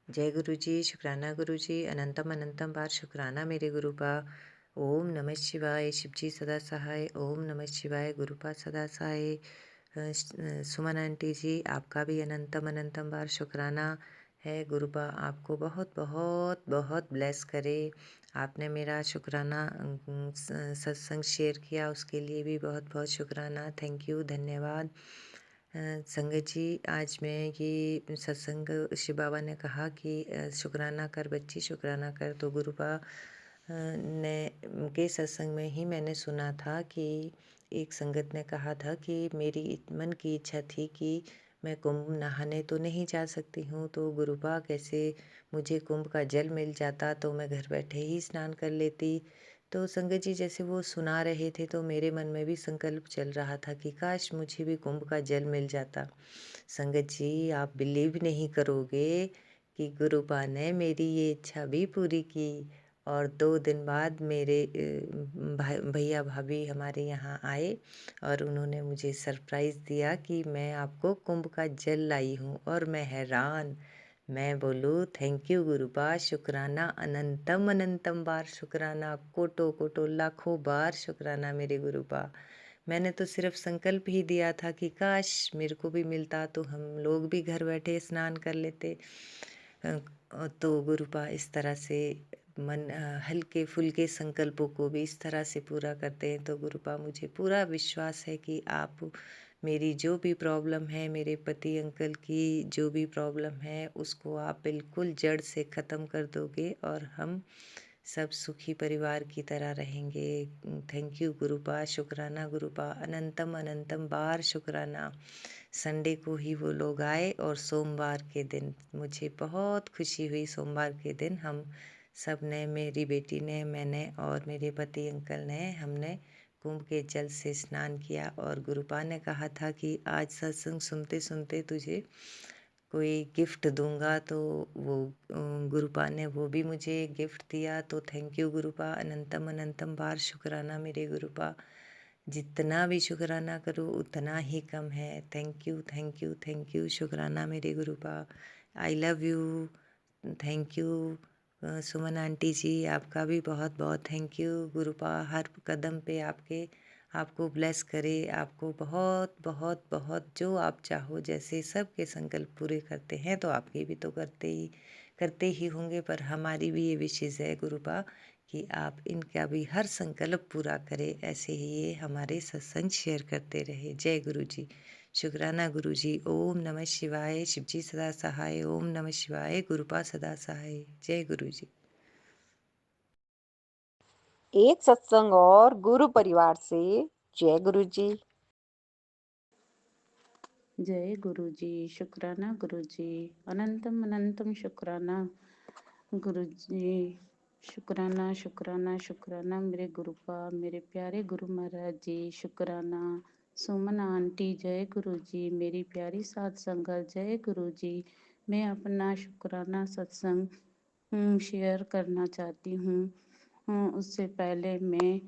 [SPEAKER 4] जय गुरु जी, शुक्राना गुरु जी, अनंतम अनंतम बार शुक्राना मेरे गुरुपा। ओम नमः शिवाय, शिवजी सदा सहाय। ओम नमः शिवाय, गुरुपा सदा सहाय। सुमन आंटी जी, आपका भी अनंतम अनंतम बार शुक्राना है। गुरुपा आपको बहुत बहुत बहुत ब्लेस करे। आपने मेरा शुक्राना सत्संग शेयर किया, उसके लिए भी बहुत बहुत शुक्राना। थैंक यू, धन्यवाद। संगत जी, आज मैं ये सत्संग शिव बाबा ने कहा कि शुक्राना कर बच्ची, शुक्राना कर। तो गुरुपा ने के सत्संग में ही मैंने सुना था कि एक संगत ने कहा था कि मेरी मन की इच्छा थी कि मैं कुंभ नहाने तो नहीं जा सकती हूँ, तो गुरुपा कैसे मुझे कुंभ का जल मिल जाता तो मैं घर बैठे ही स्नान कर लेती। तो संगत जी, जैसे वो सुना रहे थे तो मेरे मन में भी संकल्प चल रहा था कि काश मुझे भी कुंभ का जल मिल जाता। संगत जी, आप बिलीव नहीं करोगे कि गुरुपा ने मेरी ये इच्छा भी पूरी की और 2 दिन बाद मेरे भैया भाभी हमारे यहाँ आए और उन्होंने मुझे सरप्राइज़ दिया कि मैं आपको कुंभ का जल लाई हूँ। और मैं हैरान, मैं बोलूँ थैंक यू गुरुपा, शुक्राना अनंतम अनंतम बार शुक्राना, कोटो कोटो लाखों बार शुक्राना मेरे गुरुपा। मैंने तो सिर्फ संकल्प ही दिया था कि काश मेरे को भी मिलता तो हम लोग भी घर बैठे स्नान कर लेते। तो गुरुपा इस तरह से मन हल्के फुल्के संकल्पों को भी इस तरह से पूरा करते हैं। तो गुरुपा, मुझे पूरा विश्वास है कि आप मेरी जो भी प्रॉब्लम है, मेरे पति अंकल की जो भी प्रॉब्लम है, उसको आप बिल्कुल जड़ से ख़त्म कर दोगे और हम सब सुखी परिवार की तरह रहेंगे। थैंक यू गुरुपा, शुक्राना गुरुपा, अनंतम अनंतम बार शुक्राना। संडे को ही वो लोग आए और सोमवार के दिन मुझे बहुत खुशी हुई। सोमवार के दिन हम सब ने, मेरी बेटी ने, मैंने और मेरे पति अंकल ने, हमने कुंभ के जल से स्नान किया। और गुरुपा ने कहा था कि आज सत्संग सुनते सुनते तुझे कोई गिफ्ट दूंगा, तो वो गुरुपा ने वो भी मुझे गिफ्ट दिया। तो थैंक यू गुरुपा, अनंतम अनंतम बार शुक्राना मेरे गुरुपा। जितना भी शुक्राना करो उतना ही कम है। Thank you thank you thank you, शुक्राना मेरे गुरुपा। I love you. Thank you Suman aunty ji, आपका भी बहुत बहुत थैंक यू। गुरुपा हर कदम पे आपको ब्लेस करे, आपको बहुत बहुत बहुत जो आप चाहो, जैसे सबके संकल्प पूरे करते हैं तो आपके भी तो करते ही होंगे, पर हमारी भी ये विशेष है गुरुपा कि आप इनका भी हर संकल्प पूरा करें। ऐसे ही ये हमारे सत्संग शेयर करते रहे। जय गुरु जी, शुक्राना गुरु जी। ओम नमः शिवाय, शिवजी सदा सहाय। ओम नमः शिवाय, गुरुपा सदा सहाय। जय गुरु जी।
[SPEAKER 2] एक सत्संग और गुरु परिवार से जय गुरु जी।
[SPEAKER 3] जय गुरु जी, शुक्राना गुरु जी, अनंतम अनंतम शुक्राना गुरु जी,
[SPEAKER 5] शुक्राना शुक्राना शुक्राना मेरे गुरुपा, मेरे प्यारे गुरु महाराज जी, शुक्राना। सुमन आंटी जय गुरु जी, मेरी प्यारी साध संगत जय गुरु जी। मैं अपना शुक्राना सत्संग शेयर करना चाहती हूँ। उससे पहले मैं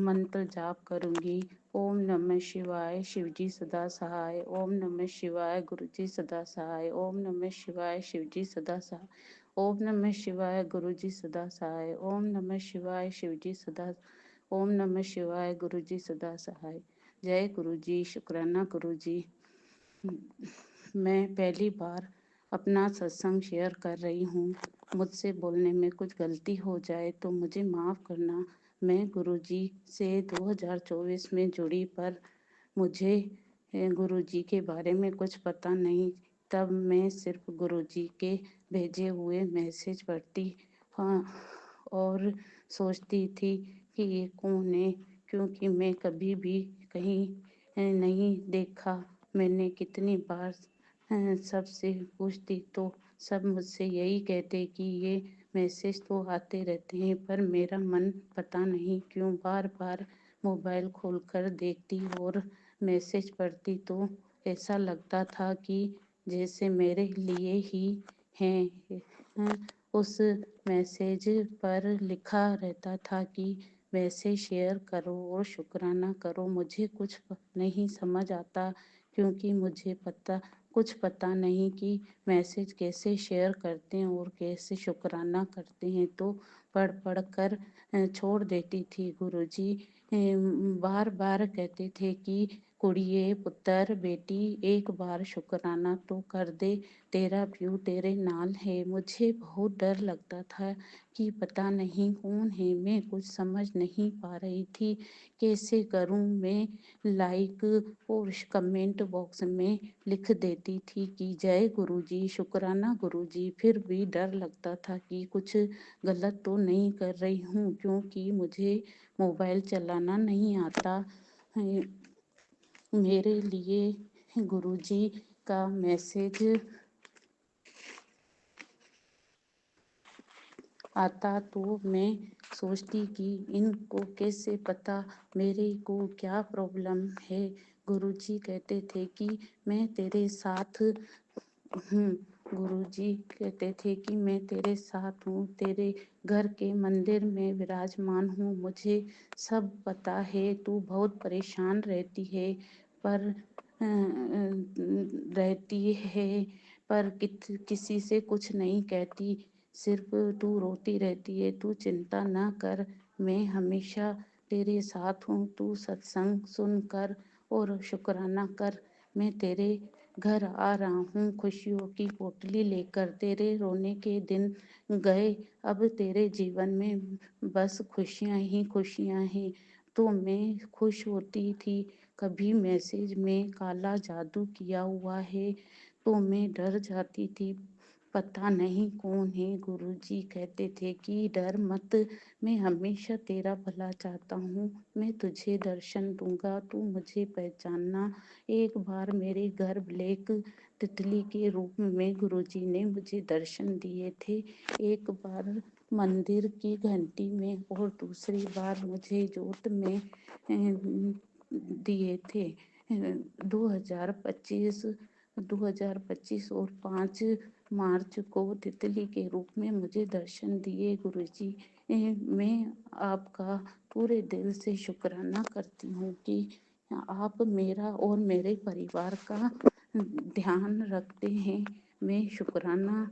[SPEAKER 5] मंत्र जाप करूँगी। ओम नमः शिवाय, शिवजी सदा सहाय। ओम नमः शिवाय, गुरुजी सदा सहाय। ओम नमः शिवाय, शिवजी सदा सहाय। ओम नमः शिवाय, गुरुजी सदा सहाय। ओम नमः शिवाय, शिवजी सदा। ओम नमः शिवाय, गुरुजी सदा सहाय। जय गुरुजी, शुक्राना गुरुजी। मैं पहली बार अपना सत्संग शेयर कर रही हूँ। मुझसे बोलने में कुछ गलती हो जाए तो मुझे माफ़ करना। मैं गुरुजी से 2024 में जुड़ी, पर मुझे गुरुजी के बारे में कुछ पता नहीं। तब मैं सिर्फ गुरुजी के भेजे हुए मैसेज पढ़ती हाँ और सोचती थी कि ये कौन है, क्योंकि मैं कभी भी कहीं नहीं देखा। मैंने कितनी बार सबसे पूछती तो सब मुझसे यही कहते कि ये मैसेज तो आते रहते हैं, पर मेरा मन पता नहीं क्यों बार बार मोबाइल खोलकर देखती और मैसेज पढ़ती तो ऐसा लगता था कि जैसे मेरे लिए ही हैं। उस मैसेज पर लिखा रहता था कि मैसेज शेयर करो और शुक्राना करो। मुझे कुछ नहीं समझ आता, क्योंकि मुझे कुछ पता नहीं कि मैसेज कैसे शेयर करते हैं और कैसे शुक्राना करते हैं, तो पढ़ पढ़ कर छोड़ देती थी। गुरुजी बार बार कहते थे कि कुड़िए पुत्र बेटी एक बार शुक्राना तो कर दे, तेरा प्यू तेरे नाल है। मुझे बहुत डर लगता था कि पता नहीं कौन है, मैं कुछ समझ नहीं पा रही थी कैसे करूं। मैं लाइक और कमेंट बॉक्स में लिख देती थी कि जय गुरुजी, शुक्राना गुरुजी। फिर भी डर लगता था कि कुछ गलत तो नहीं कर रही हूँ, क्योंकि मुझे मोबाइल चलाना नहीं आता है। मेरे लिए गुरुजी का मैसेज आता तो मैं सोचती कि इनको कैसे पता मेरे को क्या प्रॉब्लम है। गुरुजी कहते थे कि मैं तेरे साथ हूँ। गुरुजी कहते थे कि मैं तेरे साथ हूँ, तेरे घर के मंदिर में विराजमान हूँ। मुझे सब पता है, तू बहुत परेशान रहती है, पर रहती है पर किसी से कुछ नहीं कहती, सिर्फ तू रोती रहती है। तू चिंता ना कर, मैं हमेशा तेरे साथ हूँ। तू सत्संग सुन कर और शुक्राना कर। मैं तेरे घर आ रहा हूँ खुशियों की पोटली लेकर। तेरे रोने के दिन गए, अब तेरे जीवन में बस खुशियाँ ही खुशियाँ हैं। तो मैं खुश होती थी। कभी मैसेज में काला जादू किया हुआ है तो मैं डर जाती थी, पता नहीं कौन है। गुरुजी कहते थे कि डर मत, मैं हमेशा तेरा भला चाहता हूँ। मैं तुझे दर्शन दूंगा, तू मुझे पहचानना। एक बार मेरे घर ब्लैक तितली के रूप में गुरुजी ने मुझे दर्शन दिए थे। एक बार मंदिर की घंटी में और दूसरी बार मुझे जोत में दिए थे। 2025 2025 और 5 मार्च को तितली के रूप में मुझे दर्शन दिए गुरुजी। मैं आपका पूरे दिल से शुक्राना करती हूँ कि आप मेरा और मेरे परिवार का ध्यान रखते हैं। मैं शुक्राना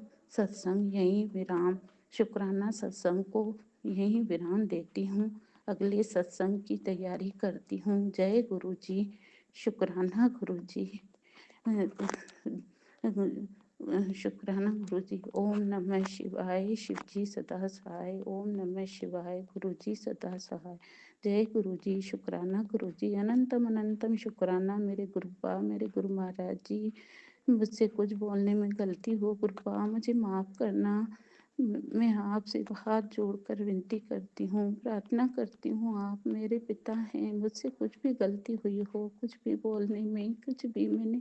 [SPEAKER 5] सत्संग को यहीं विराम देती हूँ। अगले सत्संग की तैयारी करती हूँ। जय गुरु जी, शुक्राना गुरु जी। शुक्राना गुरु जी। ओम नमः शिवाय, शिव जी सदा सहाय। ओम नमः शिवाय, गुरु जी सदा सहाय। जय गुरु जी, शुक्राना गुरु जी। अनंतम अनंतम शुक्राना मेरे गुरुपा, मेरे गुरु महाराज जी। मुझसे कुछ बोलने में गलती हो गुरुपा मुझे माफ़ करना। मैं आपसे हाथ जोड़कर विनती करती हूँ, प्रार्थना करती हूँ, आप मेरे पिता हैं। मुझसे कुछ भी गलती हुई हो, कुछ भी बोलने में, कुछ भी मैंने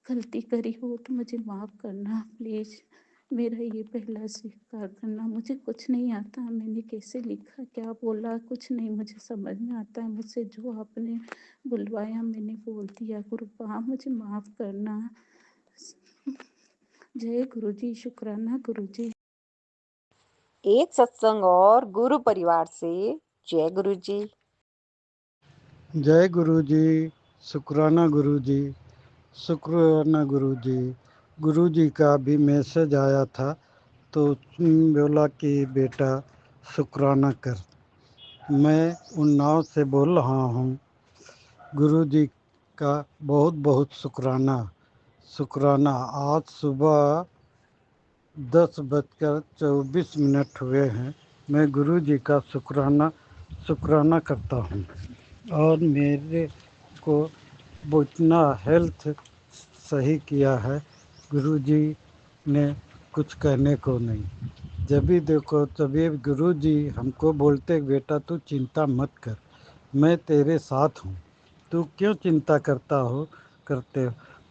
[SPEAKER 5] गलती करी हो तो मुझे माफ़ करना प्लीज़। मेरा ये पहला स्वीकार करना। मुझे कुछ नहीं आता, मैंने कैसे लिखा, क्या बोला, कुछ नहीं मुझे समझ में आता है। मुझसे जो आपने बुलवाया मैंने बोल दिया। गुरुपा मुझे माफ़ करना। जय गुरु जी, शुक्राना गुरु जी।
[SPEAKER 2] एक सत्संग और गुरु परिवार से जय गुरु जी।
[SPEAKER 6] जय गुरु जी, शुक्राना गुरु जी, शुक्राना गुरु जी। गुरु जी का भी मैसेज आया था तो बोला कि बेटा शुक्राना कर। मैं उन्नाव से बोल रहा हूँ। गुरु जी का बहुत बहुत शुक्राना। शुक्राना आज सुबह 10:24 हुए हैं। मैं गुरु जी का शुक्राना करता हूँ और मेरे को वो इतना हेल्थ सही किया है। गुरु जी ने कुछ कहने को नहीं। जब भी देखो तभी गुरु जी हमको बोलते बेटा तू चिंता मत कर, मैं तेरे साथ हूँ। तू क्यों चिंता करते हो,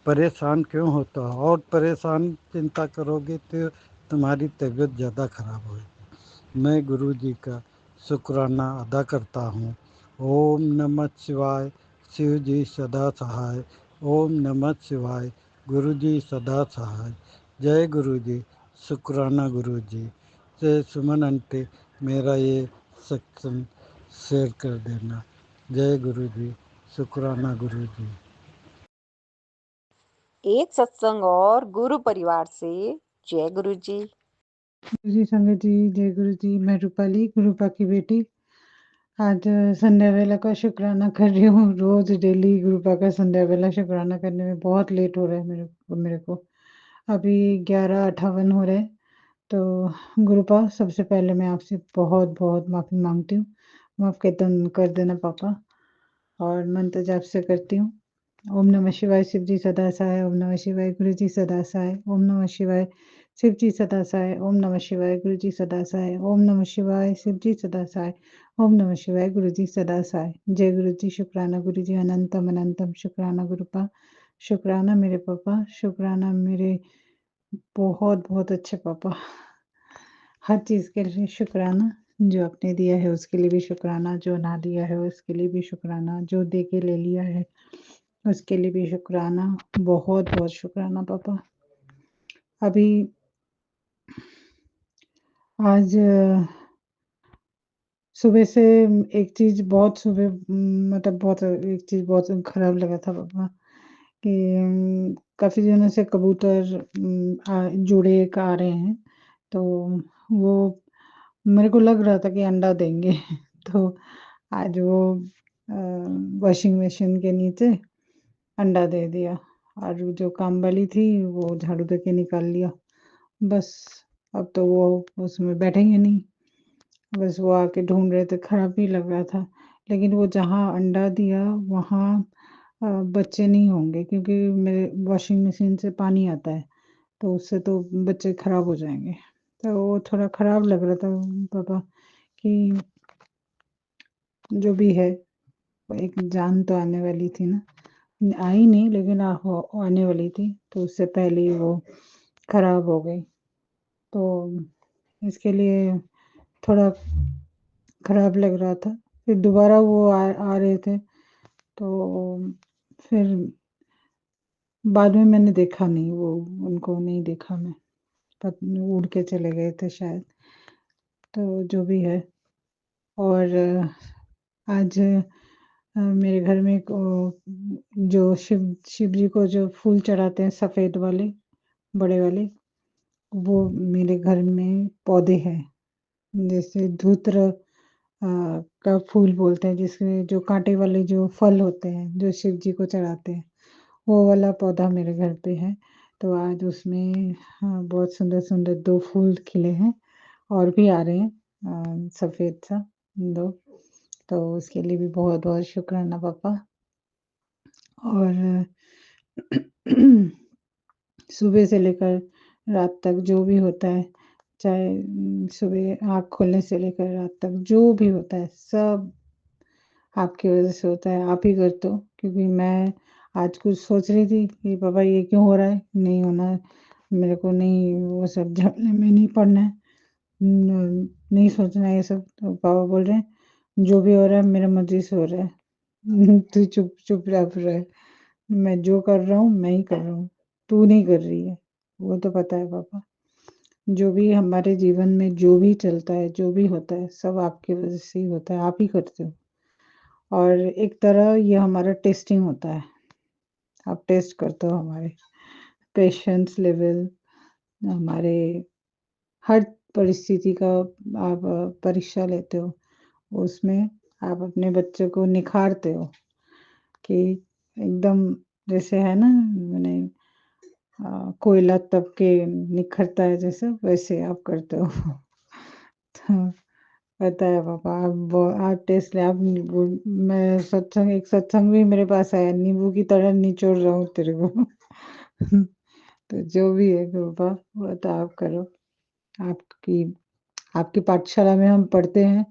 [SPEAKER 6] परेशान क्यों होता हो, और परेशान चिंता करोगे तो तुम्हारी तबीयत ज़्यादा खराब होगी। मैं गुरु जी का शुक्राना अदा करता हूँ। ओम नमः शिवाय। शिव जी सदा सहाय। ओम नमः शिवाय। गुरु जी सदा सहाय। जय गुरु जी, शुक्राना गुरु जी। जय सुमन आंटी, मेरा ये सत्संग शेयर कर देना। जय गुरु जी, शुक्राना गुरु जी।
[SPEAKER 2] एक सत्संग और गुरु परिवार से जय गुरु जी।
[SPEAKER 7] जी संगत जी, जय गुरु जी। मैं रूपाली, गुरुपा की बेटी। आज संध्या वेला का शुक्राना कर रही हूँ। रोज डेली गुरुपा का संध्या वेला शुक्राना करने में बहुत लेट हो रहा है मेरे को। अभी 11:58 हो रहे हैं। तो गुरुपा, सबसे पहले मैं आपसे बहुत बहुत माफ़ी मांगती हूँ। माफ़ कर देना पापा। और मंत्र जाप से करती हूँ। ओम नमः शिवाय, शिव जी सदा सहाय। ओम नमः शिवाय, गुरु जी सदा सहाय। ओम नमः शिवाय, शिव जी सदा सहाय। ओम नमः शिवाय, गुरु जी सदा सहाय। ओम नमः शिवाय, शिव जी सदा सहाय। ओम नमः शिवाय, गुरु जी सदा सहाय। जय गुरु जी, शुक्राना गुरु जी, अनंतम अनंतम शुक्राना गुरुपा। शुक्राना मेरे पापा, शुक्राना मेरे बहुत बहुत अच्छे पापा। हर चीज़ के लिए शुक्राना। जो आपने दिया है उसके लिए भी शुक्राना, जो ना दिया है उसके लिए भी शुक्राना, जो दे के ले लिया है उसके लिए भी शुक्राना। बहुत बहुत शुक्राना पापा। अभी आज सुबह से एक चीज़ बहुत सुबह मतलब बहुत एक चीज़ बहुत खराब लगा था पापा कि काफ़ी दिनों से कबूतर जोड़े एक आ रहे हैं। तो वो मेरे को लग रहा था कि अंडा देंगे। तो आज वो वॉशिंग मशीन के नीचे अंडा दे दिया और जो काम वाली थी वो झाड़ू दे के निकाल लिया। बस अब तो वो उसमें बैठेंगे नहीं। बस वो आके ढूँढ रहे थे, खराब भी लग रहा था। लेकिन वो जहाँ अंडा दिया वहाँ बच्चे नहीं होंगे क्योंकि मेरे वॉशिंग मशीन से पानी आता है, तो उससे तो बच्चे खराब हो जाएँगे। तो वो थोड़ा खराब लग रहा था पापा कि जो भी है, एक जान तो आने वाली थी ना। आई नहीं लेकिन आने वाली थी, तो उससे पहले ही वो खराब हो गई। तो इसके लिए थोड़ा खराब लग रहा था। फिर दोबारा वो आ रहे थे, तो फिर बाद में मैंने देखा नहीं वो उनको नहीं देखा मैं। उड़ के चले गए थे शायद। तो जो भी है। और आज मेरे घर में एक जो शिव जी को जो फूल चढ़ाते हैं सफ़ेद वाले, बड़े वाले, वो मेरे घर में पौधे हैं। जैसे धूत्र का फूल बोलते हैं, जिसमें जो काँटे वाले जो फल होते हैं, जो शिव जी को चढ़ाते हैं, वो वाला पौधा मेरे घर पे है। तो आज उसमें बहुत सुंदर-सुंदर 2 फूल खिले हैं और भी आ रहे हैं सफ़ेद सा 2। तो उसके लिए भी बहुत-बहुत शुक्राना पापा। और सुबह से लेकर रात तक जो भी होता है, चाहे सुबह आँख खोलने से लेकर रात तक जो भी होता है, सब आपकी वज़ह से होता है, आप ही करते हो। क्योंकि मैं आज कुछ सोच रही थी कि पापा ये क्यों हो रहा है? नहीं होना है। मेरे को नहीं वो सब झमेले में नहीं पड़ना है, नहीं सोचना है ये सब। तो पापा बोल रहे हैं, "जो भी हो रहा है मेरा मर्ज़ी से हो रहा है, तू चुपचाप रह। मैं जो कर रहा हूँ, मैं ही कर रहा हूँ, तू नहीं कर रही है।" वो तो पता है पापा। जो भी हमारे जीवन में जो भी चलता है, जो भी होता है, सब आपकी वज़ह से ही होता है, आप ही करते हो। और एक तरह ये हमारा टेस्टिंग होता है। आप टेस्ट करते हो हमारे पेशेंस लेवल, हमारे हर परिस्थिति का आप परीक्षा लेते हो। उसमें आप अपने बच्चे को निखारते हो कि एकदम जैसे है ना माने कोयला तप के निखरता है जैसे, वैसे आप करते हो। तो पता है पापा आप टेस्ट ले आप नींबू मैं एक सत्संग भी मेरे पास आया, नींबू की तरह निचोड़ रहा हूँ तेरे को। तो जो भी है पापा वो तो आप करो। आपकी आपकी पाठशाला में हम पढ़ते हैं,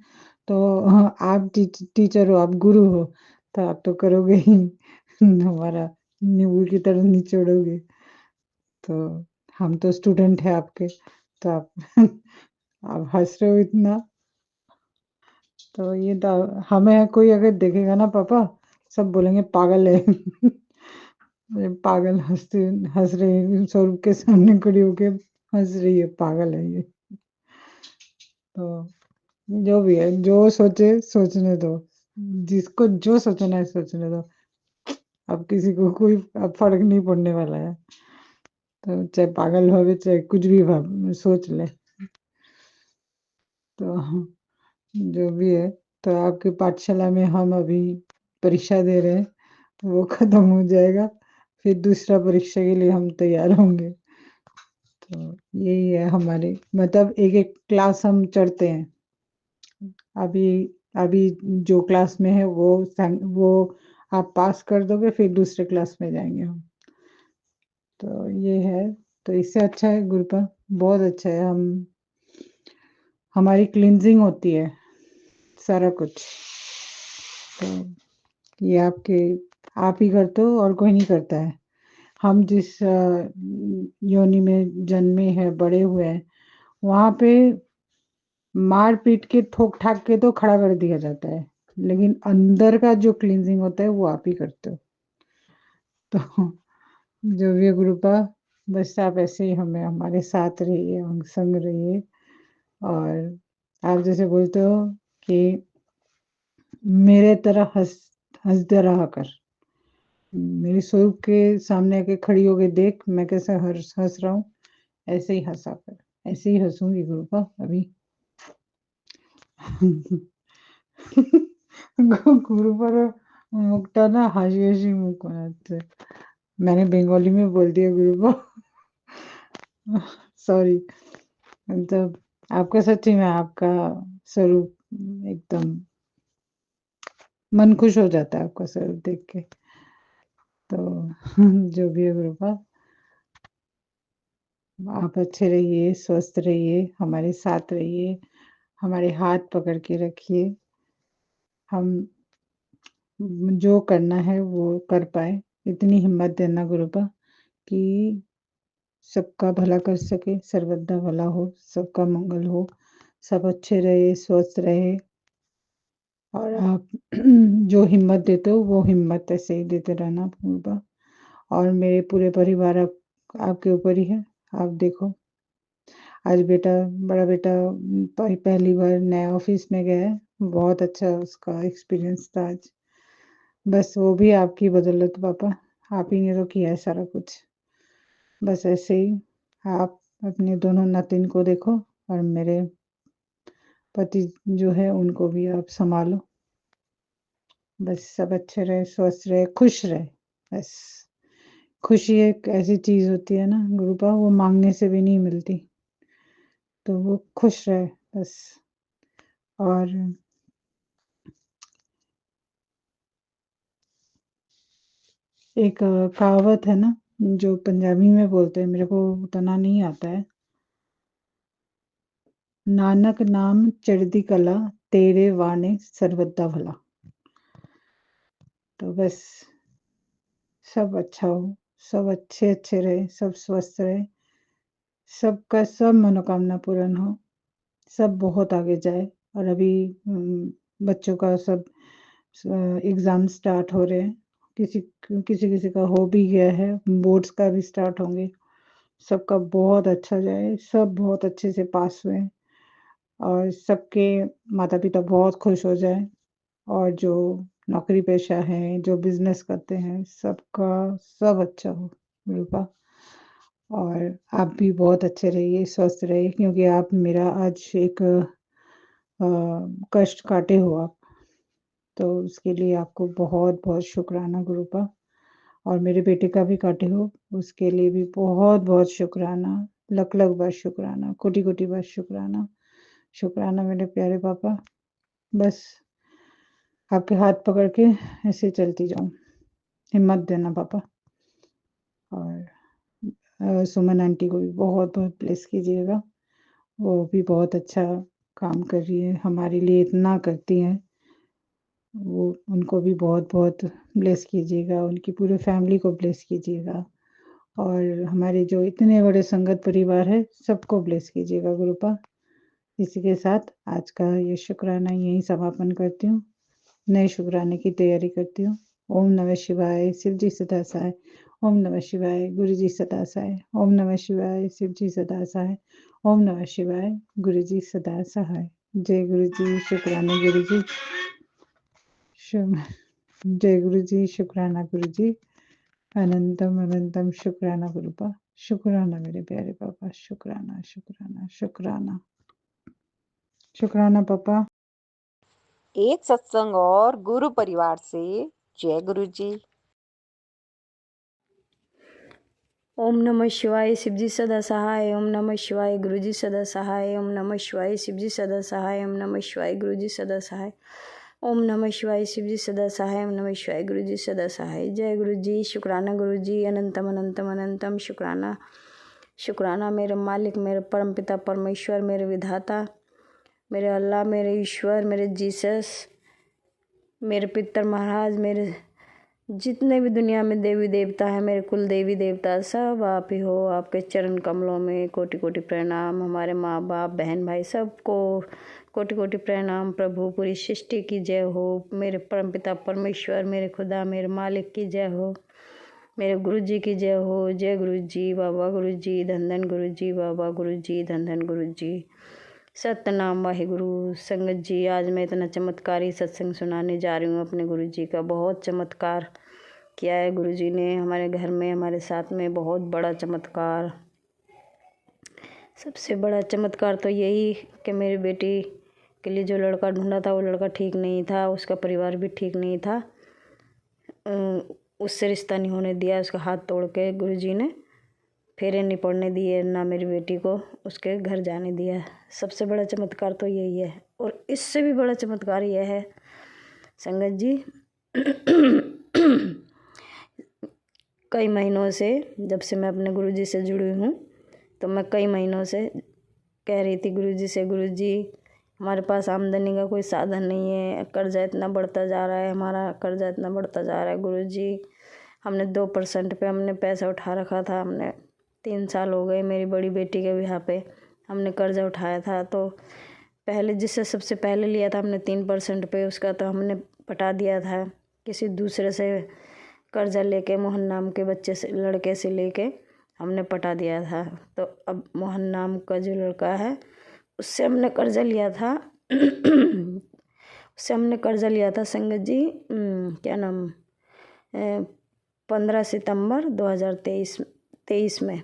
[SPEAKER 7] तो आप टीचर हो, आप गुरु हो, तो आप तो करोगे ही। हमारा नींबू की तरह निचोड़ोगे। तो हम तो स्टूडेंट हैं आपके, तो आप आप हँस रहे हो इतना, तो ये तो हमें कोई अगर देखेगा ना पापा, सब बोलेंगे पागल है। ये पागल हँस रही है, स्वरूप के सामने खड़ी होके हँस रही है, पागल है ये। तो जो भी है, जो सोचे सोचने दो, जिसको जो सोचना है सोचने दो। अब किसी को कोई अब फ़र्क नहीं पड़ने वाला है। तो चाहे पागल भावे, चाहे कुछ भी सोच ले। तो जो भी है, तो आपकी पाठशाला में हम अभी परीक्षा दे रहे हैं, वो खत्म हो जाएगा, फिर दूसरा परीक्षा के लिए हम तैयार होंगे। तो यही है हमारे मतलब एक-एक क्लास हम चढ़ते हैं। अभी अभी जो क्लास में है वो आप पास कर दोगे, फिर दूसरे क्लास में जाएँगे हम। तो ये है, तो इससे अच्छा है गुरुपा, बहुत अच्छा है। हमारी क्लींजिंग होती है, सारा कुछ। तो ये आप ही करते हो और कोई नहीं करता है। हम जिस योनि में जन्मे हैं, बड़े हुए हैं, वहाँ पे मार-पीट के, ठोक-ठाक के तो खड़ा कर दिया जाता है, लेकिन अंदर का जो क्लींजिंग होता है, वो आप ही करते हो। तो जो भी है गुरुपा, बस आप ऐसे ही हमें हमारे साथ रहिए, हम संग रहिए और आप जैसे बोलते हो कि मेरे तरह हँसते रहा कर। मेरे स्वरूप के सामने आके खड़ी होके देख, मैं कैसे हँस रहा हूँ, ऐसे ही हँसा कर। ऐसे ही हँसूँगी गुरुपा अभी। गुरुपर मुखটা না হাসি, হাসি মুখ বানাচ্ছে। मैंने बंगाली में बोल दिया गुरुपा। सॉरी। मतलब आपका सच्ची में आपका स्वरूप एकदम मन खुश हो जाता है आपका स्वरूप देख के। तो जो भी है गुरुपा, आप अच्छे रहिए, स्वस्थ रहिए, हमारे साथ रहिए, हमारे हाथ पकड़ के रखिए। हम जो करना है वो कर पाएँ, इतनी हिम्मत देना गुरुपा कि सबका भला कर सके, सर्वदा भला हो, सबका मंगल हो, सब अच्छे रहे, स्वस्थ रहे और आप जो हिम्मत देते हो, वो हिम्मत ऐसे ही देते रहना गुरुपा। और मेरे पूरे परिवार आपके ऊपर ही है, आप देखो। आज बड़ा बेटा पहली बार नए ऑफ़िस में गया है, बहुत अच्छा उसका एक्सपीरियंस था आज। बस वो भी आपकी बदौलत पापा, आप ही ने तो किया है सारा कुछ। बस ऐसे ही आप अपने दोनों नातिन को देखो और मेरे पति जो है उनको भी आप सँभालो। बस सब अच्छे रहे, स्वस्थ रहे, खुश रहे, बस। खुशी एक ऐसी चीज़ होती है ना गुरुपा, वो माँगने से भी नहीं मिलती, तो वो खुश रहे बस। और एक कहावत है ना, जो पंजाबी में बोलते हैं, मेरे को उतना नहीं आता है। नानक नाम चढ़दी कला, तेरे वाणे सर्वदा भला। तो बस सब अच्छा हो, सब अच्छे-अच्छे रहे, सब स्वस्थ रहे, सबका सब मनोकामना पूर्ण हो, सब बहुत आगे जाए। और अभी बच्चों का सब एग्ज़ाम स्टार्ट हो रहे हैं, किसी-किसी का हो भी गया है, बोर्ड्स का भी स्टार्ट होंगे। सबका बहुत अच्छा जाए, सब बहुत अच्छे से पास हुए और सबके माता-पिता बहुत खुश हो जाएँ और जो नौकरी पेशा है, जो बिज़नेस करते हैं, सबका सब अच्छा हो कृपा। और आप भी बहुत अच्छे रहिए, स्वस्थ रहिए क्योंकि आप मेरा आज एक कष्ट काटे हो आप, तो उसके लिए आपको बहुत-बहुत शुक्राना गुरुपा। और मेरे बेटे का भी काटे हो, उसके लिए भी बहुत-बहुत शुक्राना, लख-लख बार शुक्राना, कोटि-कोटि बार शुक्राना। शुक्राना मेरे प्यारे पापा, बस आपके हाथ पकड़ के ऐसे चलती जाऊँ, हिम्मत देना पापा। और सुमन आंटी को भी बहुत-बहुत ब्लेस कीजिएगा, वो भी बहुत अच्छा काम कर रही है, हमारे लिए इतना करती हैं। वो उनको भी बहुत-बहुत ब्लेस कीजिएगा, उनकी पूरी फैमिली को ब्लेस कीजिएगा और हमारे जो इतने बड़े संगत परिवार है, सबको ब्लेस कीजिएगा गुरुपा। इसी के साथ आज का ये शुक्राना यहीं समापन करती हूँ। नए शुक्राने की तैयारी करती हूँ। ओम नमः शिवाय, शिव जी सदा सहाय। ओम नमः शिवाय, गुरु जी सदा सहाय। ओम नमः शिवाय, शिव जी सदा सहाय। ओम नमः शिवाय, गुरु जी सदा सहाय। जय गुरु जी, शुक्राना गुरु जी। जय गुरु जी, शुक्राना गुरु जी। अनंतम अनंतम शुक्राना गुरुपा। शुक्राना मेरे प्यारे पापा, शुक्राना शुक्राना शुक्राना शुक्राना पापा।
[SPEAKER 2] एक सत्संग और गुरु परिवार से जय गुरु जी।
[SPEAKER 8] ओम नमः शिवाय, शिवजी सदा सहाय। ओम नमः शिवाय, गुरुजी सदा सहाय। ओम नमः शिवाय, शिवजी सदा सहाय। ओम नमः शिवाय, गुरुजी सदा सहाय। ओम नमः शिवाय, शिवजी सदा सहाय। ओम नमः शिवाय, गुरुजी सदा सहाय। जय गुरु जी, शुक्राना गुरु जी। अनंतम अनंतम अनंतम शुक्राना। शुक्राना मेरे मालिक, मेरे परमपिता परमेश्वर, मेरे विधाता, मेरे अल्लाह, मेरे ईश्वर, मेरे जीसस, मेरे पितर महाराज, मेरे जितने भी दुनिया में देवी देवता है, मेरे कुल देवी देवता सब आप ही हो। आपके चरण कमलों में कोटि कोटि प्रणाम। हमारे माँ बाप, बहन भाई सबको कोटि कोटि प्रणाम। प्रभु पूरी सृष्टि की जय हो। मेरे परमपिता परमेश्वर, मेरे खुदा, मेरे मालिक की जय हो। मेरे गुरु जी की जय हो। जय गुरु जी, बाबा गुरु जी, धन धन गुरु जी, बाबा गुरु जी, धन धन गुरु जी। सतनाम वाहिगुरु। संगत जी, आज मैं इतना चमत्कारी सत्संग सुनाने जा रही हूँ अपने गुरु जी का। बहुत चमत्कार किया है गुरु जी ने हमारे घर में, हमारे साथ में, बहुत बड़ा चमत्कार। सबसे बड़ा चमत्कार तो यही कि मेरी बेटी के लिए जो लड़का ढूंढा था वो लड़का ठीक नहीं था, उसका परिवार भी ठीक नहीं था, उससे रिश्ता नहीं होने दिया। उसका हाथ तोड़ के गुरु जी ने फेरे नहीं पड़ने दिए, ना मेरी बेटी को उसके घर जाने दिया। सबसे बड़ा चमत्कार तो यही है। और इससे भी बड़ा चमत्कार यह है संगत जी, कई महीनों से, जब से मैं अपने गुरुजी से जुड़ी हूँ, तो मैं कई महीनों से कह रही थी गुरुजी से, गुरुजी हमारे पास आमदनी का कोई साधन नहीं है, कर्जा इतना बढ़ता जा रहा है, हमारा कर्जा इतना बढ़ता जा रहा है गुरुजी। हमने 2% पे हमने पैसा उठा रखा था। हमने 3 साल हो गए मेरी बड़ी बेटी के ब्याह पे हमने कर्जा उठाया था। तो पहले जिससे सबसे पहले लिया था हमने 3% पे, उसका तो हमने पटा दिया था। किसी दूसरे से कर्जा लेके, मोहन नाम के बच्चे से, लड़के से लेके हमने पटा दिया था। तो अब मोहन नाम का जो लड़का है उससे हमने कर्जा लिया था उससे हमने कर्जा लिया था संगत जी, क्या नाम, 15 सितंबर 2023 में,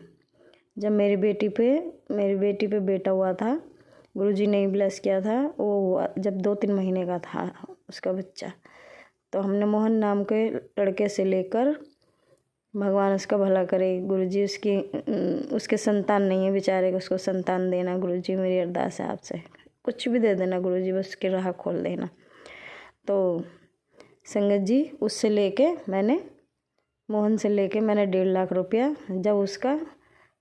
[SPEAKER 8] जब मेरी बेटी पे बेटा हुआ था। गुरुजी ने ब्लेस किया था। वो हुआ जब 2-3 महीने का था उसका बच्चा। तो हमने मोहन नाम के लड़के से लेकर, भगवान उसका भला करे गुरुजी, उसके संतान नहीं है बेचारे को, उसको संतान देना गुरुजी, मेरी अरदास है आपसे। कुछ भी दे देना गुरुजी, बस उसकी राह खोल देना। तो संगत जी, उससे लेके मैंने, मोहन से लेके मैंने 1.5 लाख रुपया, जब उसका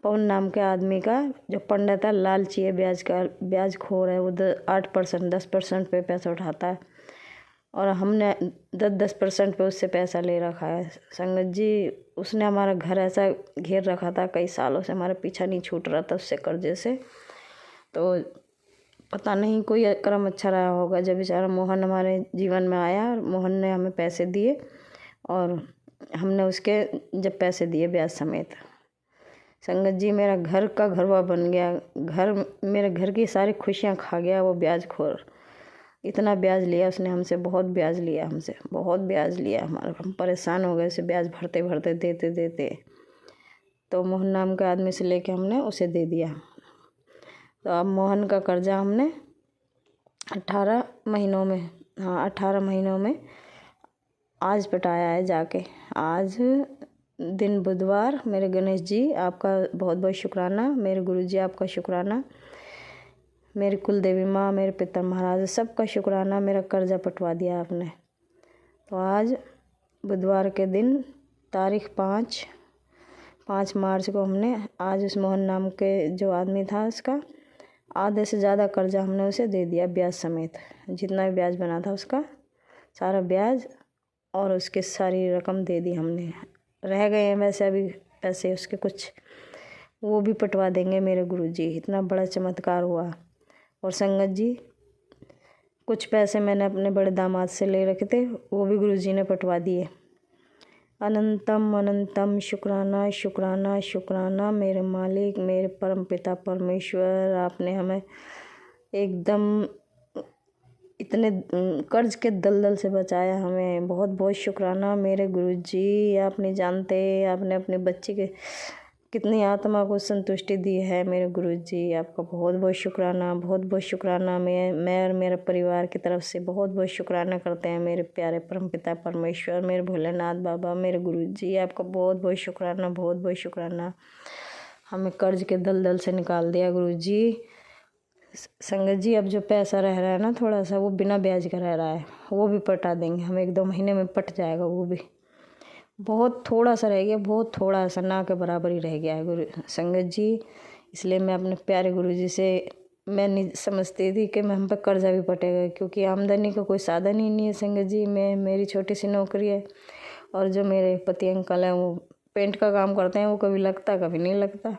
[SPEAKER 8] पवन नाम के आदमी का जो पंडित है, लालची है, ब्याज खोर है, वो 8% 10% पे पैसा उठाता है, और हमने 10% पे उससे पैसा ले रखा है। संगत जी उसने हमारा घर ऐसा घेर रखा था, कई सालों से हमारा पीछा नहीं छूट रहा था उससे कर्जे से। तो पता नहीं कोई कर्म अच्छा रहा होगा जब बेचारा मोहन हमारे जीवन में आया और मोहन ने हमें पैसे दिए और हमने उसके जब पैसे दिए ब्याज समेत। संगत जी मेरा घर का घरवा बन गया, मेरे घर की सारी खुशियाँ खा गया वो ब्याज खोर। इतना ब्याज लिया उसने हमसे, बहुत ब्याज लिया हमसे, बहुत ब्याज लिया हमारा। हम परेशान हो गए उसे ब्याज भरते भरते देते देते। तो मोहन नाम के आदमी से लेके हमने उसे दे दिया। तो अब मोहन का कर्जा हमने 18 महीनों में आज पटाया है जाके। आज दिन बुधवार। मेरे गणेश जी आपका बहुत बहुत शुक्राना, मेरे गुरु जी आपका शुक्राना, मेरी कुल देवी माँ, मेरे पिता महाराज सबका शुक्राना, मेरा कर्जा पटवा दिया आपने। तो आज बुधवार के दिन तारीख 5 मार्च को हमने आज उस मोहन नाम के जो आदमी था उसका आधे से ज़्यादा कर्जा हमने उसे दे दिया ब्याज समेत। जितना भी ब्याज बना था उसका सारा ब्याज और उसकी सारी रकम दे दी हमने। रह गए हैं वैसे अभी पैसे उसके कुछ, वो भी पटवा देंगे मेरे गुरुजी। इतना बड़ा चमत्कार हुआ। और संगत जी कुछ पैसे मैंने अपने बड़े दामाद से ले रखे थे, वो भी गुरुजी ने पटवा दिए। अनंतम अनंतम शुक्राना शुक्राना शुक्राना मेरे मालिक, मेरे परम पिता परमेश्वर। आपने हमें एकदम इतने कर्ज के दलदल से बचाया, हमें बहुत बहुत शुक्राना मेरे गुरुजी। आप नहीं जानते आपने अपने बच्चे के कितनी आत्मा को संतुष्टि दी है मेरे गुरुजी। आपका बहुत बहुत शुक्राना, बहुत बहुत शुक्राना। मैं और मेरे परिवार की तरफ से बहुत बहुत शुक्राना करते हैं मेरे प्यारे परमपिता परमेश्वर, मेरे भोलेनाथ बाबा, मेरे गुरुजी। आपका बहुत बहुत शुक्राना, बहुत बहुत शुक्राना। हमें कर्ज के दलदल से निकाल दिया गुरुजी। संगत जी अब जो पैसा रह रहा है ना थोड़ा सा, वो बिना ब्याज का रह रहा है, वो भी पटा देंगे हम। 1-2 महीने में पट जाएगा वो भी। बहुत थोड़ा सा रह गया, बहुत थोड़ा सा, ना के बराबर ही रह गया है गुरु संगत जी। इसलिए मैं अपने प्यारे गुरुजी से मैं नहीं समझती थी कि मैं हम पे कर्जा भी पटेगा, क्योंकि आमदनी का कोई साधन ही नहीं है संगत जी। मेरी छोटी सी नौकरी है और जो मेरे पति अंकल हैं वो पेंट का काम करते हैं, वो कभी लगता कभी नहीं लगता।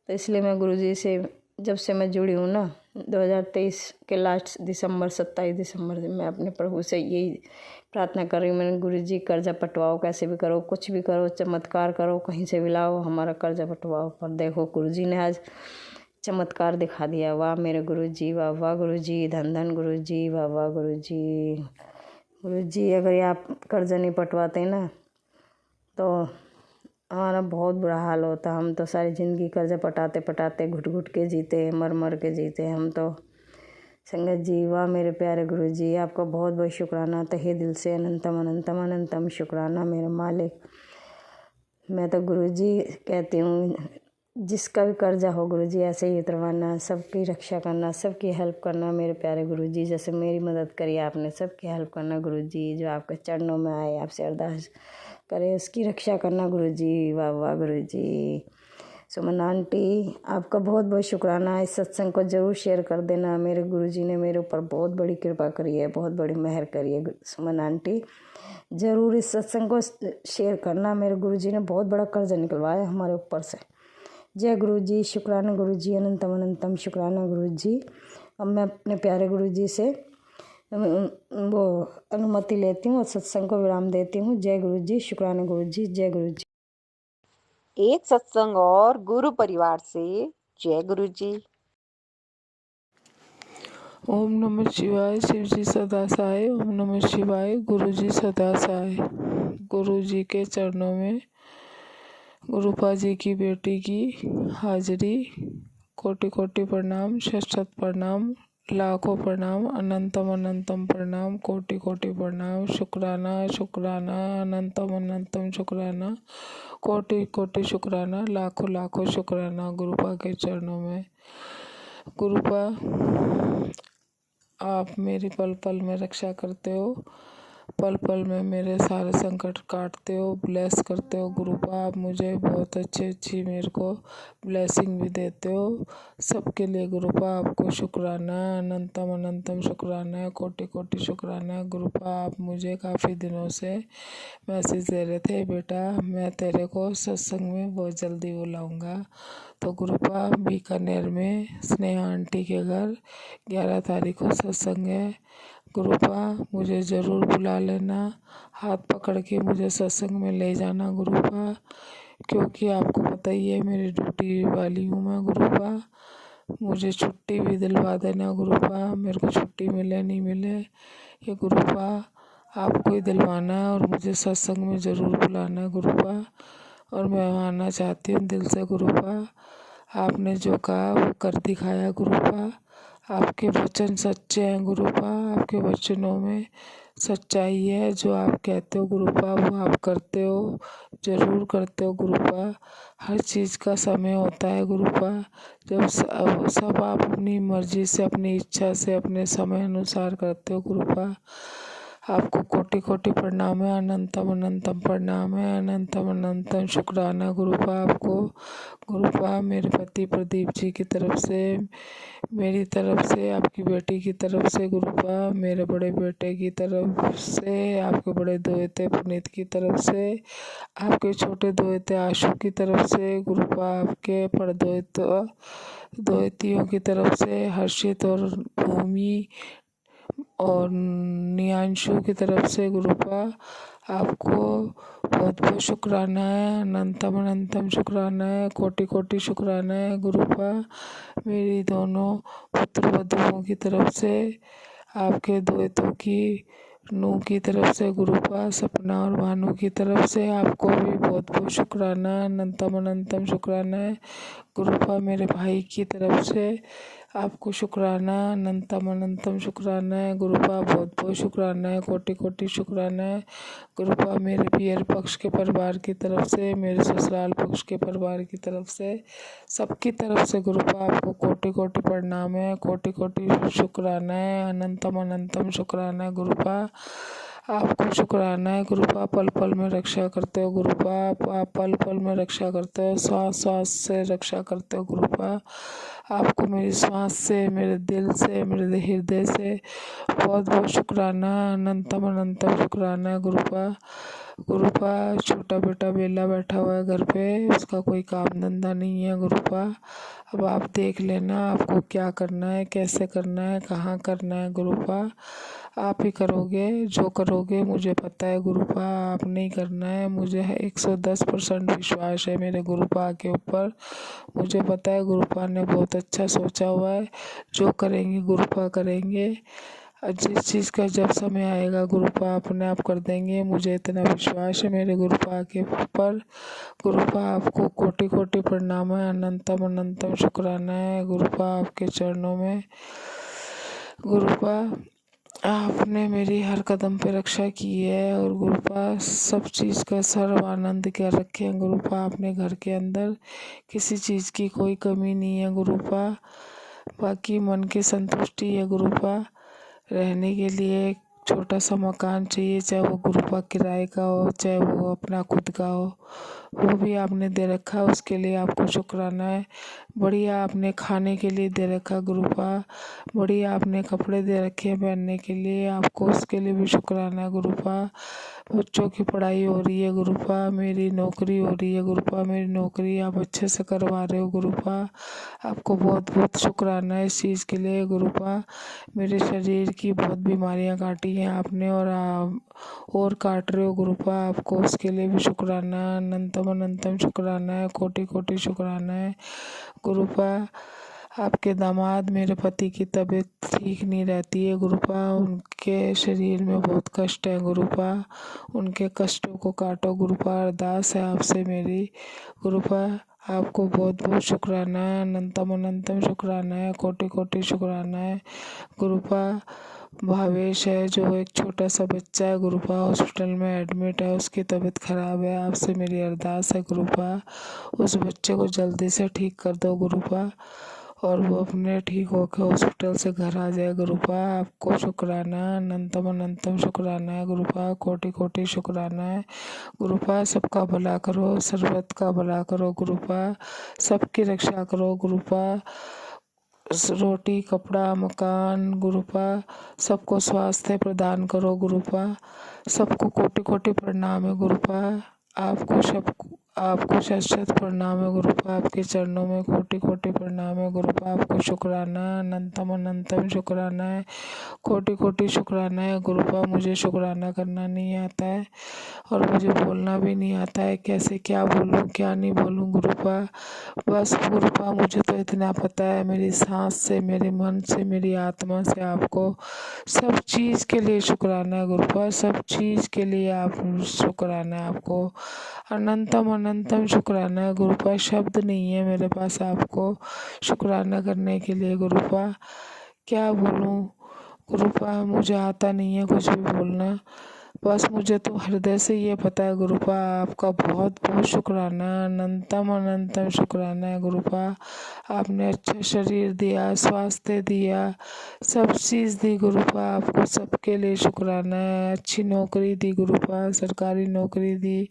[SPEAKER 8] तो इसलिए मैं गुरुजी से जब से मैं जुड़ी हूँ ना 2023 के लास्ट दिसंबर 27 दिसंबर से मैं अपने प्रभु से यही प्रार्थना कर रही हूँ। मैंने गुरुजी कर्जा पटवाओ, कैसे भी करो, कुछ भी करो, चमत्कार करो, कहीं से भी लाओ, हमारा कर्जा पटवाओ। पर देखो गुरुजी ने आज चमत्कार दिखा दिया। वाह मेरे गुरुजी, वाह वाह गुरुजी, धन धन गुरुजी, वाह वाह गुरुजी। गुरुजी अगर ये आप कर्जा नहीं पटवाते ना तो हमारा बहुत बुरा हाल होता। हम तो सारी ज़िंदगी कर्जा पटाते पटाते घुट घुट के जीते, मर मर के जीते हम तो। संगत जी वाह मेरे प्यारे गुरुजी, आपका बहुत बहुत शुक्राना, तहे दिल से अनंतम अनंतम अनंतम शुक्राना मेरे मालिक। मैं तो गुरुजी कहती हूँ जिसका भी कर्जा हो गुरुजी ऐसे ही उतरवाना, सबकी रक्षा करना, सबकी हेल्प करना मेरे प्यारे गुरुजी। जैसे मेरी मदद करी आपने, सबकी हेल्प करना गुरुजी। जो आपके चरणों में आए आपसे अरदास करे उसकी रक्षा करना गुरुजी। वाह वाह गुरुजी। सुमन आंटी आपका बहुत बहुत शुक्राना। इस सत्संग को ज़रूर शेयर कर देना। मेरे गुरुजी ने मेरे ऊपर बहुत बड़ी कृपा करी है, बहुत बड़ी मेहर करी है। सुमन आंटी ज़रूर इस सत्संग को शेयर करना। मेरे गुरुजी ने बहुत बड़ा कर्ज निकलवाया हमारे ऊपर से। जय गुरुजी, शुक्राना गुरुजी, अनंतम अनंतम शुक्राना गुरुजी। अब मैं अपने प्यारे गुरुजी से वो अनुमति लेती हूँ और सत्संग को विराम देती हूँ। जय गुरुजी, शुक्राना गुरुजी, जय गुरुजी।
[SPEAKER 2] एक सत्संग और गुरु परिवार से जय गुरुजी।
[SPEAKER 9] ओम नमः शिवाय, शिव जी सदा सहाय। ओम नमः शिवाय, गुरु जी सदा सहाय। गुरु जी के चरणों में गुरुपा जी की बेटी की हाजिरी। कोटि कोटि प्रणाम, शत शत प्रणाम, लाखों प्रणाम, अनंतम अनंतम प्रणाम, कोटि कोटि प्रणाम। शुक्राना शुक्राना, अनंतम अनंतम शुक्राना, कोटि कोटि शुक्राना, लाखों लाखों शुक्राना गुरुपा के चरणों में। गुरुपा आप मेरी पल पल में रक्षा करते हो। पल पल में मेरे सारे संकट काटते हो, ब्लेस करते हो गुरुपा। आप मुझे बहुत अच्छी मेरे को ब्लेसिंग भी देते हो। सबके लिए गुरुपा आपको शुक्राना है, अनंतम अनंतम शुक्राना है, कोटि कोटि शुक्राना है गुरुपा। आप मुझे काफ़ी दिनों से मैसेज दे रहे थे, बेटा मैं तेरे को सत्संग में बहुत जल्दी बुलाऊंगा। तो गुरुपा बीकानेर में स्नेहा आंटी के घर 11 तारीख को सत्संग है। गुरुपा मुझे ज़रूर बुला लेना, हाथ पकड़ के मुझे सत्संग में ले जाना गुरुपा, क्योंकि आपको पता ही है मेरी ड्यूटी वाली हूँ मैं गुरुपा। मुझे छुट्टी भी दिलवा देना गुरुपा, मेरे को छुट्टी मिले नहीं मिले ये गुरुपा आपको ही दिलवाना है, और मुझे सत्संग में ज़रूर बुलाना है गुरुपा। और मैं आना चाहती हूँ दिल से गुरुपा। आपने जो कहा वो कर दिखाया गुरुपा। आपके वचन सच्चे हैं गुरुपा, आपके वचनों में सच्चाई है। जो आप कहते हो गुरुपा वो आप करते हो, ज़रूर करते हो गुरुपा। हर चीज़ का समय होता है गुरुपा। जब सब आप अपनी मर्जी से, अपनी इच्छा से, अपने समय अनुसार करते हो गुरुपा। आपको कोटि कोटि प्रणाम है, अनंतम अनंतम प्रणाम है, अनंतम अनंतम शुक्राना गुरुपा आपको। गुरुपा मेरे पति प्रदीप जी की तरफ से, मेरी तरफ से, आपकी बेटी की तरफ से गुरुपा, मेरे बड़े बेटे की तरफ से, आपके बड़े दोहते पुनीत की तरफ से, आपके छोटे दोहते आशु की तरफ से गुरुपा, आपके दोहतियों की तरफ से हर्षित और भूमि और नियांशु की तरफ से गुरुपा आपको बहुत बहुत शुक्राना है, अनंतम अनंतम शुक्राना है, कोटि कोटि शुक्राना है गुरुपा। मेरी दोनों पुत्र वधुओं की तरफ से, आपके दोहतों की नूह की तरफ से गुरुपा, सपना और भानु की तरफ से आपको भी बहुत बहुत शुक्राना है, अनंतम अनंतम शुक्राना है गुरुपा। मेरे भाई की तरफ से आपको शुक्राना, अनंतम अनंतम शुक्राना है गुरुपा, बहुत बहुत शुक्राना है, कोटि कोटि शुक्राना है गुरुपा। मेरे पियर पक्ष के परिवार की तरफ से, मेरे ससुराल पक्ष के परिवार की तरफ से, सबकी तरफ से गुरुपा आपको कोटि कोटि प्रणाम है, कोटि कोटि शुक्राना है, अनंतम अनंतम शुक्राना है गुरुपा। आपको शुक्राना है गुरुपा, पल पल में रक्षा करते हो गुरुपा। आप पल पल में रक्षा करते हो, श्वास श्वास से रक्षा करते हो गुरुपा। आपको मेरी श्वास से, मेरे दिल से, मेरे हृदय से बहुत बहुत शुक्राना, अनंतम अनंतम शुक्राना है गुरुपा। गुरुपा छोटा बेटा बेला बैठा हुआ है घर पे, उसका कोई काम धंधा नहीं है गुरुपा। अब आप देख लेना आपको क्या करना है, कैसे करना है, कहाँ करना है गुरुपा। आप ही करोगे, जो करोगे मुझे पता है गुरुपा, आपने ही करना है। मुझे 110% विश्वास है मेरे गुरुपा के ऊपर। मुझे पता है गुरुपा ने बहुत अच्छा सोचा हुआ है, जो करेंगे गुरुपा करेंगे। जिस चीज़ का जब समय आएगा गुरुपा अपने आप कर देंगे, मुझे इतना विश्वास है मेरे गुरुपा के ऊपर। गुरुपा आपको कोटि कोटि प्रणाम है, अनंतम अनंतम शुक्राना है गुरुपा आपके चरणों में। गुरुपा आपने मेरी हर कदम पे रक्षा की है, और गुरुपा सब चीज़ का सर्व आनंद कर रखे हैं गुरुपा अपने घर के अंदर। किसी चीज़ की कोई कमी नहीं है गुरुपा। बाकी मन की संतुष्टि है गुरुपा। रहने के लिए एक छोटा सा मकान चाहिए, चाहे वो गुरुपा किराए का हो, चाहे वो अपना खुद का हो, वो भी आपने दे रखा है, उसके लिए आपको शुक्राना है। बढ़िया आपने खाने के लिए दे रखा गुरुपा, बढ़िया आपने कपड़े दे रखे हैं पहनने के लिए, आपको उसके लिए भी शुक्राना है गुरुपा। बच्चों की पढ़ाई हो रही है गुरुपा, मेरी नौकरी हो रही है गुरुपा, मेरी नौकरी आप अच्छे से करवा रहे हो गुरुपा। आपको बहुत बहुत शुक्राना है इस चीज़ के लिए गुरुपा। मेरे शरीर की बहुत बीमारियां काटी हैं आपने, और काट रहे हो गुरुपा, आपको उसके लिए भी शुक्राना, अनंतम अनंतम शुक्राना है, कोटि कोटि शुक्राना है गुरुपा। आपके दामाद मेरे पति की तबीयत ठीक नहीं रहती है गुरुपा, उनके शरीर में बहुत कष्ट है गुरुपा, उनके कष्टों को काटो गुरुपा, अरदास है आपसे मेरी गुरुपा। आपको बहुत बहुत शुक्राना है, अनंतम अनंतम शुक्राना है, कोटि कोटि शुक्राना है गुरुपा। भावेश है जो एक छोटा सा बच्चा है गुरुपा, हॉस्पिटल में एडमिट है, उसकी तबीयत ख़राब है, आपसे मेरी अरदास है गुरुपा, उस बच्चे को जल्दी से ठीक कर दो गुरुपा। और वो अपने ठीक होकर हॉस्पिटल से घर आ जाए। गुरुपा आपको शुक्राना, अनंतम अनंतम शुक्राना है गुरुपा, कोटि कोटि शुक्राना है गुरुपा। सबका भला करो, सर्वत का भला करो गुरुपा, सबकी रक्षा करो गुरुपा। रोटी कपड़ा मकान गुरुपा, सबको स्वास्थ्य प्रदान करो गुरुपा। सबको कोटि कोटि प्रणाम है गुरुपा। आपको शत शत प्रणाम है गुरुपा। आपके चरणों में कोटि कोटि प्रणाम है गुरुपा। आपको शुक्राना, अनंतम अनंतम शुक्राना है, कोटि कोटि शुक्राना है गुरुपा। मुझे शुक्राना करना नहीं आता है और मुझे बोलना भी नहीं आता है, कैसे क्या बोलूं क्या नहीं बोलूं गुरुपा। बस गुरुपा मुझे तो इतना पता है, मेरी सांस से, मेरे मन से, मेरी आत्मा से आपको सब चीज़ के लिए शुक्राना है गुरुपा। सब चीज़ के लिए आप शुक्राना है आपको, अनंतम अनंतम शुक्राना है गुरुपा। शब्द नहीं है मेरे पास आपको शुक्राना करने के लिए गुरुपा। क्या बोलूं गुरुपा, मुझे आता नहीं है कुछ भी बोलना। बस मुझे तो हृदय से ये पता है गुरुपा, आपका बहुत बहुत शुक्राना, अनंतम अनंतम शुक्राना है गुरुपा। आपने अच्छा शरीर दिया, स्वास्थ्य दिया, सब चीज़ दी गुरुपा। आपको सबके लिए शुक्राना है। अच्छी नौकरी दी गुरुपा, सरकारी नौकरी दी,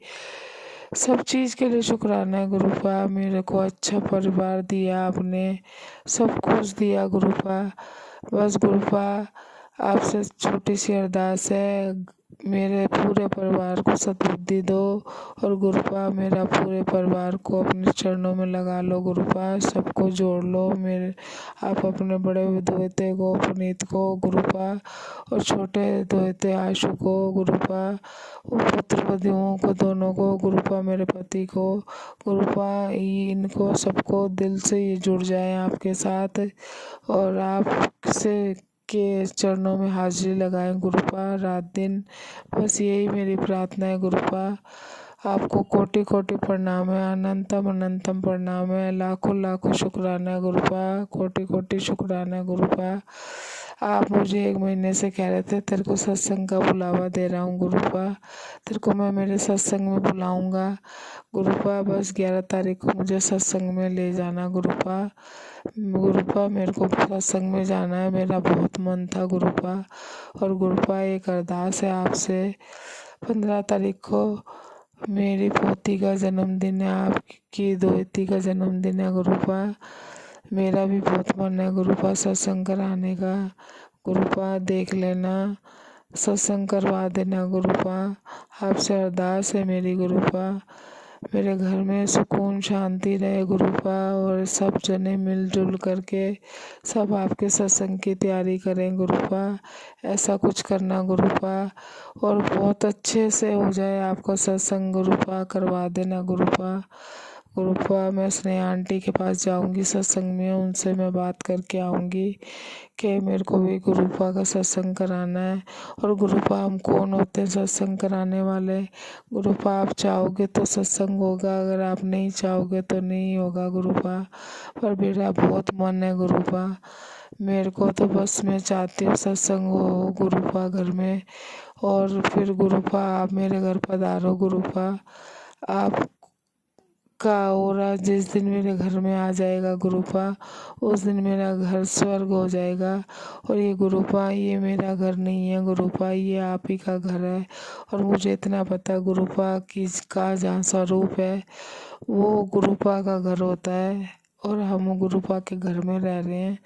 [SPEAKER 9] सब चीज़ के लिए शुक्राना है गुरुपा। मेरे को अच्छा परिवार दिया आपने, सब कुछ दिया गुरुपा। बस गुरुपा आपसे छोटी सी अरदास है, मेरे पूरे परिवार को सद्बुद्धि दो और गुरुपा मेरा पूरे परिवार को अपने चरणों में लगा लो गुरुपा। सबको जोड़ लो मेरे, आप अपने बड़े दोहते को पुनीत को गुरुपा और छोटे दोहते आशु को गुरुपा, पुत्र पतियों को दोनों को गुरुपा, मेरे पति को गुरुपा, इनको सबको दिल से ये जुड़ जाए आपके साथ और आपसे के चरणों में हाजिरी लगाएं गुरुपा रात दिन। बस यही मेरी प्रार्थना है गुरुपा। आपको कोटि कोटि प्रणाम है, अनंतम अनंतम प्रणाम है, लाखों लाखों शुक्राना है गुरुपा, कोटि कोटि शुक्राना है गुरुपा। आप मुझे 1 महीने से कह रहे थे तेरे को सत्संग का बुलावा दे रहा हूँ गुरुपा, तेरे को मैं मेरे सत्संग में बुलाऊंगा गुरुपा। बस 11 तारीख को मुझे सत्संग में ले जाना गुरुपा। गुरुपा मेरे को सत्संग में जाना है, मेरा बहुत मन था गुरुपा। और गुरुपा एक अरदास है आपसे, 15 तारीख को मेरी पोती का जन्मदिन है, आपकी दोहती का जन्मदिन है गुरुपा। मेरा भी बहुत मन है गुरुपा सत्संग कराने का गुरुपा, देख लेना सत्संग करवा देना गुरुपा। आपसे अरदास है मेरी गुरुपा, मेरे घर में सुकून शांति रहे गुरुपा और सब जने मिलजुल करके सब आपके सत्संग की तैयारी करें गुरुपा। ऐसा कुछ करना गुरुपा और बहुत अच्छे से हो जाए आपका सत्संग गुरुपा, करवा देना गुरुपा। गुरुपा मैं स्नेहा आंटी के पास जाऊंगी सत्संग में, उनसे मैं बात करके आऊंगी कि मेरे को भी गुरुपा का सत्संग कराना है। और गुरुपा हम कौन होते हैं सत्संग कराने वाले, गुरुपा आप चाहोगे तो सत्संग होगा, अगर आप नहीं चाहोगे तो नहीं होगा गुरुपा। पर मेरा बहुत मन है गुरुपा, मेरे को तो बस मैं चाहती हूँ सत्संग हो गुरुपा घर में। और फिर गुरुपा आप मेरे घर पधारो गुरुपा, आप का औरा जिस दिन मेरे घर में आ जाएगा गुरुपा, उस दिन मेरा घर स्वर्ग हो जाएगा। और ये गुरुपा ये मेरा घर नहीं है गुरुपा, ये आप ही का घर है। और मुझे इतना पता गुरुपा कि का जहाँ स्वरूप है वो गुरुपा का घर होता है और हम गुरुपा के घर में रह रहे हैं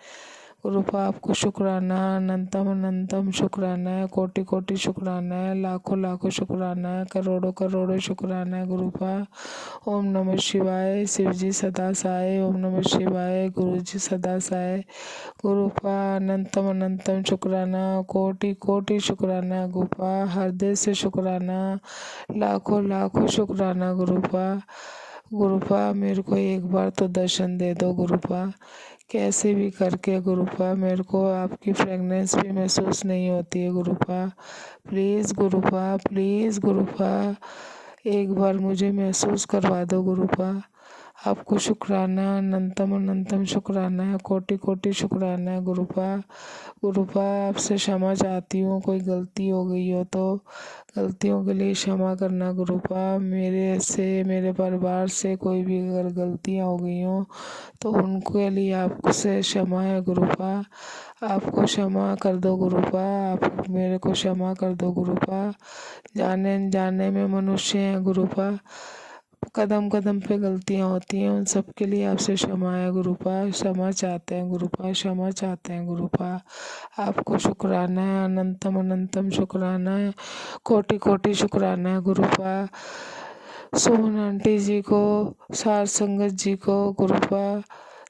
[SPEAKER 9] गुरुपा। आपको शुक्राना, अनंतम अनंतम शुक्राना है, कोटि कोटि शुक्राना है, लाखों लाखों शुक्राना है, करोड़ों करोड़ों शुक्राना है गुरुपा। ओम नमः शिवाय, शिव जी सदा सहाय, ओम नमः शिवाय, गुरु जी सदा सहाय गुरुपा। अनंतम अनंतम शुक्राना, कोटि कोटि शुक्राना गुरुपा, हृदय से शुक्राना, लाखों लाखों शुक्राना गुरुपा। गुरुपा मेरे को एक बार तो दर्शन दे दो गुरुपा, कैसे भी करके गुरुपा। मेरे को आपकी फ्रेगनेंस भी महसूस नहीं होती है गुरुपा। प्लीज़ गुरुपा, प्लीज़ गुरुपा, एक बार मुझे महसूस करवा दो गुरुपा। आपको शुक्राना, अनंतम अनंतम शुक्राना है, कोटि कोटि शुक्राना है गुरुपा। गुरुपा आपसे क्षमा चाहती हूँ, कोई गलती हो गई हो तो गलतियों के लिए क्षमा करना गुरुपा। मेरे से, मेरे परिवार से कोई भी अगर गलतियाँ हो गई हों तो उनके लिए आपसे क्षमा है गुरुपा। आपको क्षमा कर दो गुरुपा, आप मेरे को क्षमा कर दो गुरुपा। जाने अनजाने में मनुष्य हैं गुरुपा, कदम कदम पे गलतियाँ होती हैं, उन सब के लिए आपसे क्षमा है गुरुपा। क्षमा चाहते हैं गुरुपा, क्षमा चाहते हैं गुरुपा। आपको शुक्राना है, अनंतम अनंतम शुक्राना है, कोटि कोटि शुक्राना है गुरुपा। सुमन आंटी जी को, सार संगत जी को गुरुपा,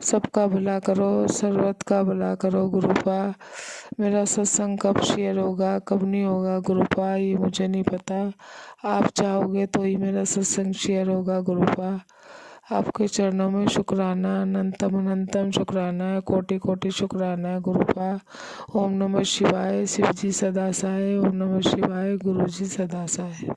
[SPEAKER 9] सबका भला करो, सर्वत का भला करो गुरुपा। मेरा सत्संग कब शेयर होगा, कब नहीं होगा गुरुपा, ये मुझे नहीं पता। आप चाहोगे तो ही मेरा सत्संग शेयर होगा गुरुपा। आपके चरणों में शुक्राना, अनंतम अनंतम शुक्राना है, कोटि कोटि शुक्राना है गुरुपा। ओम नमः शिवाय, शिव जी सदा सहाय। ओम नमः शिवाय, गुरु जी सदा सहाय।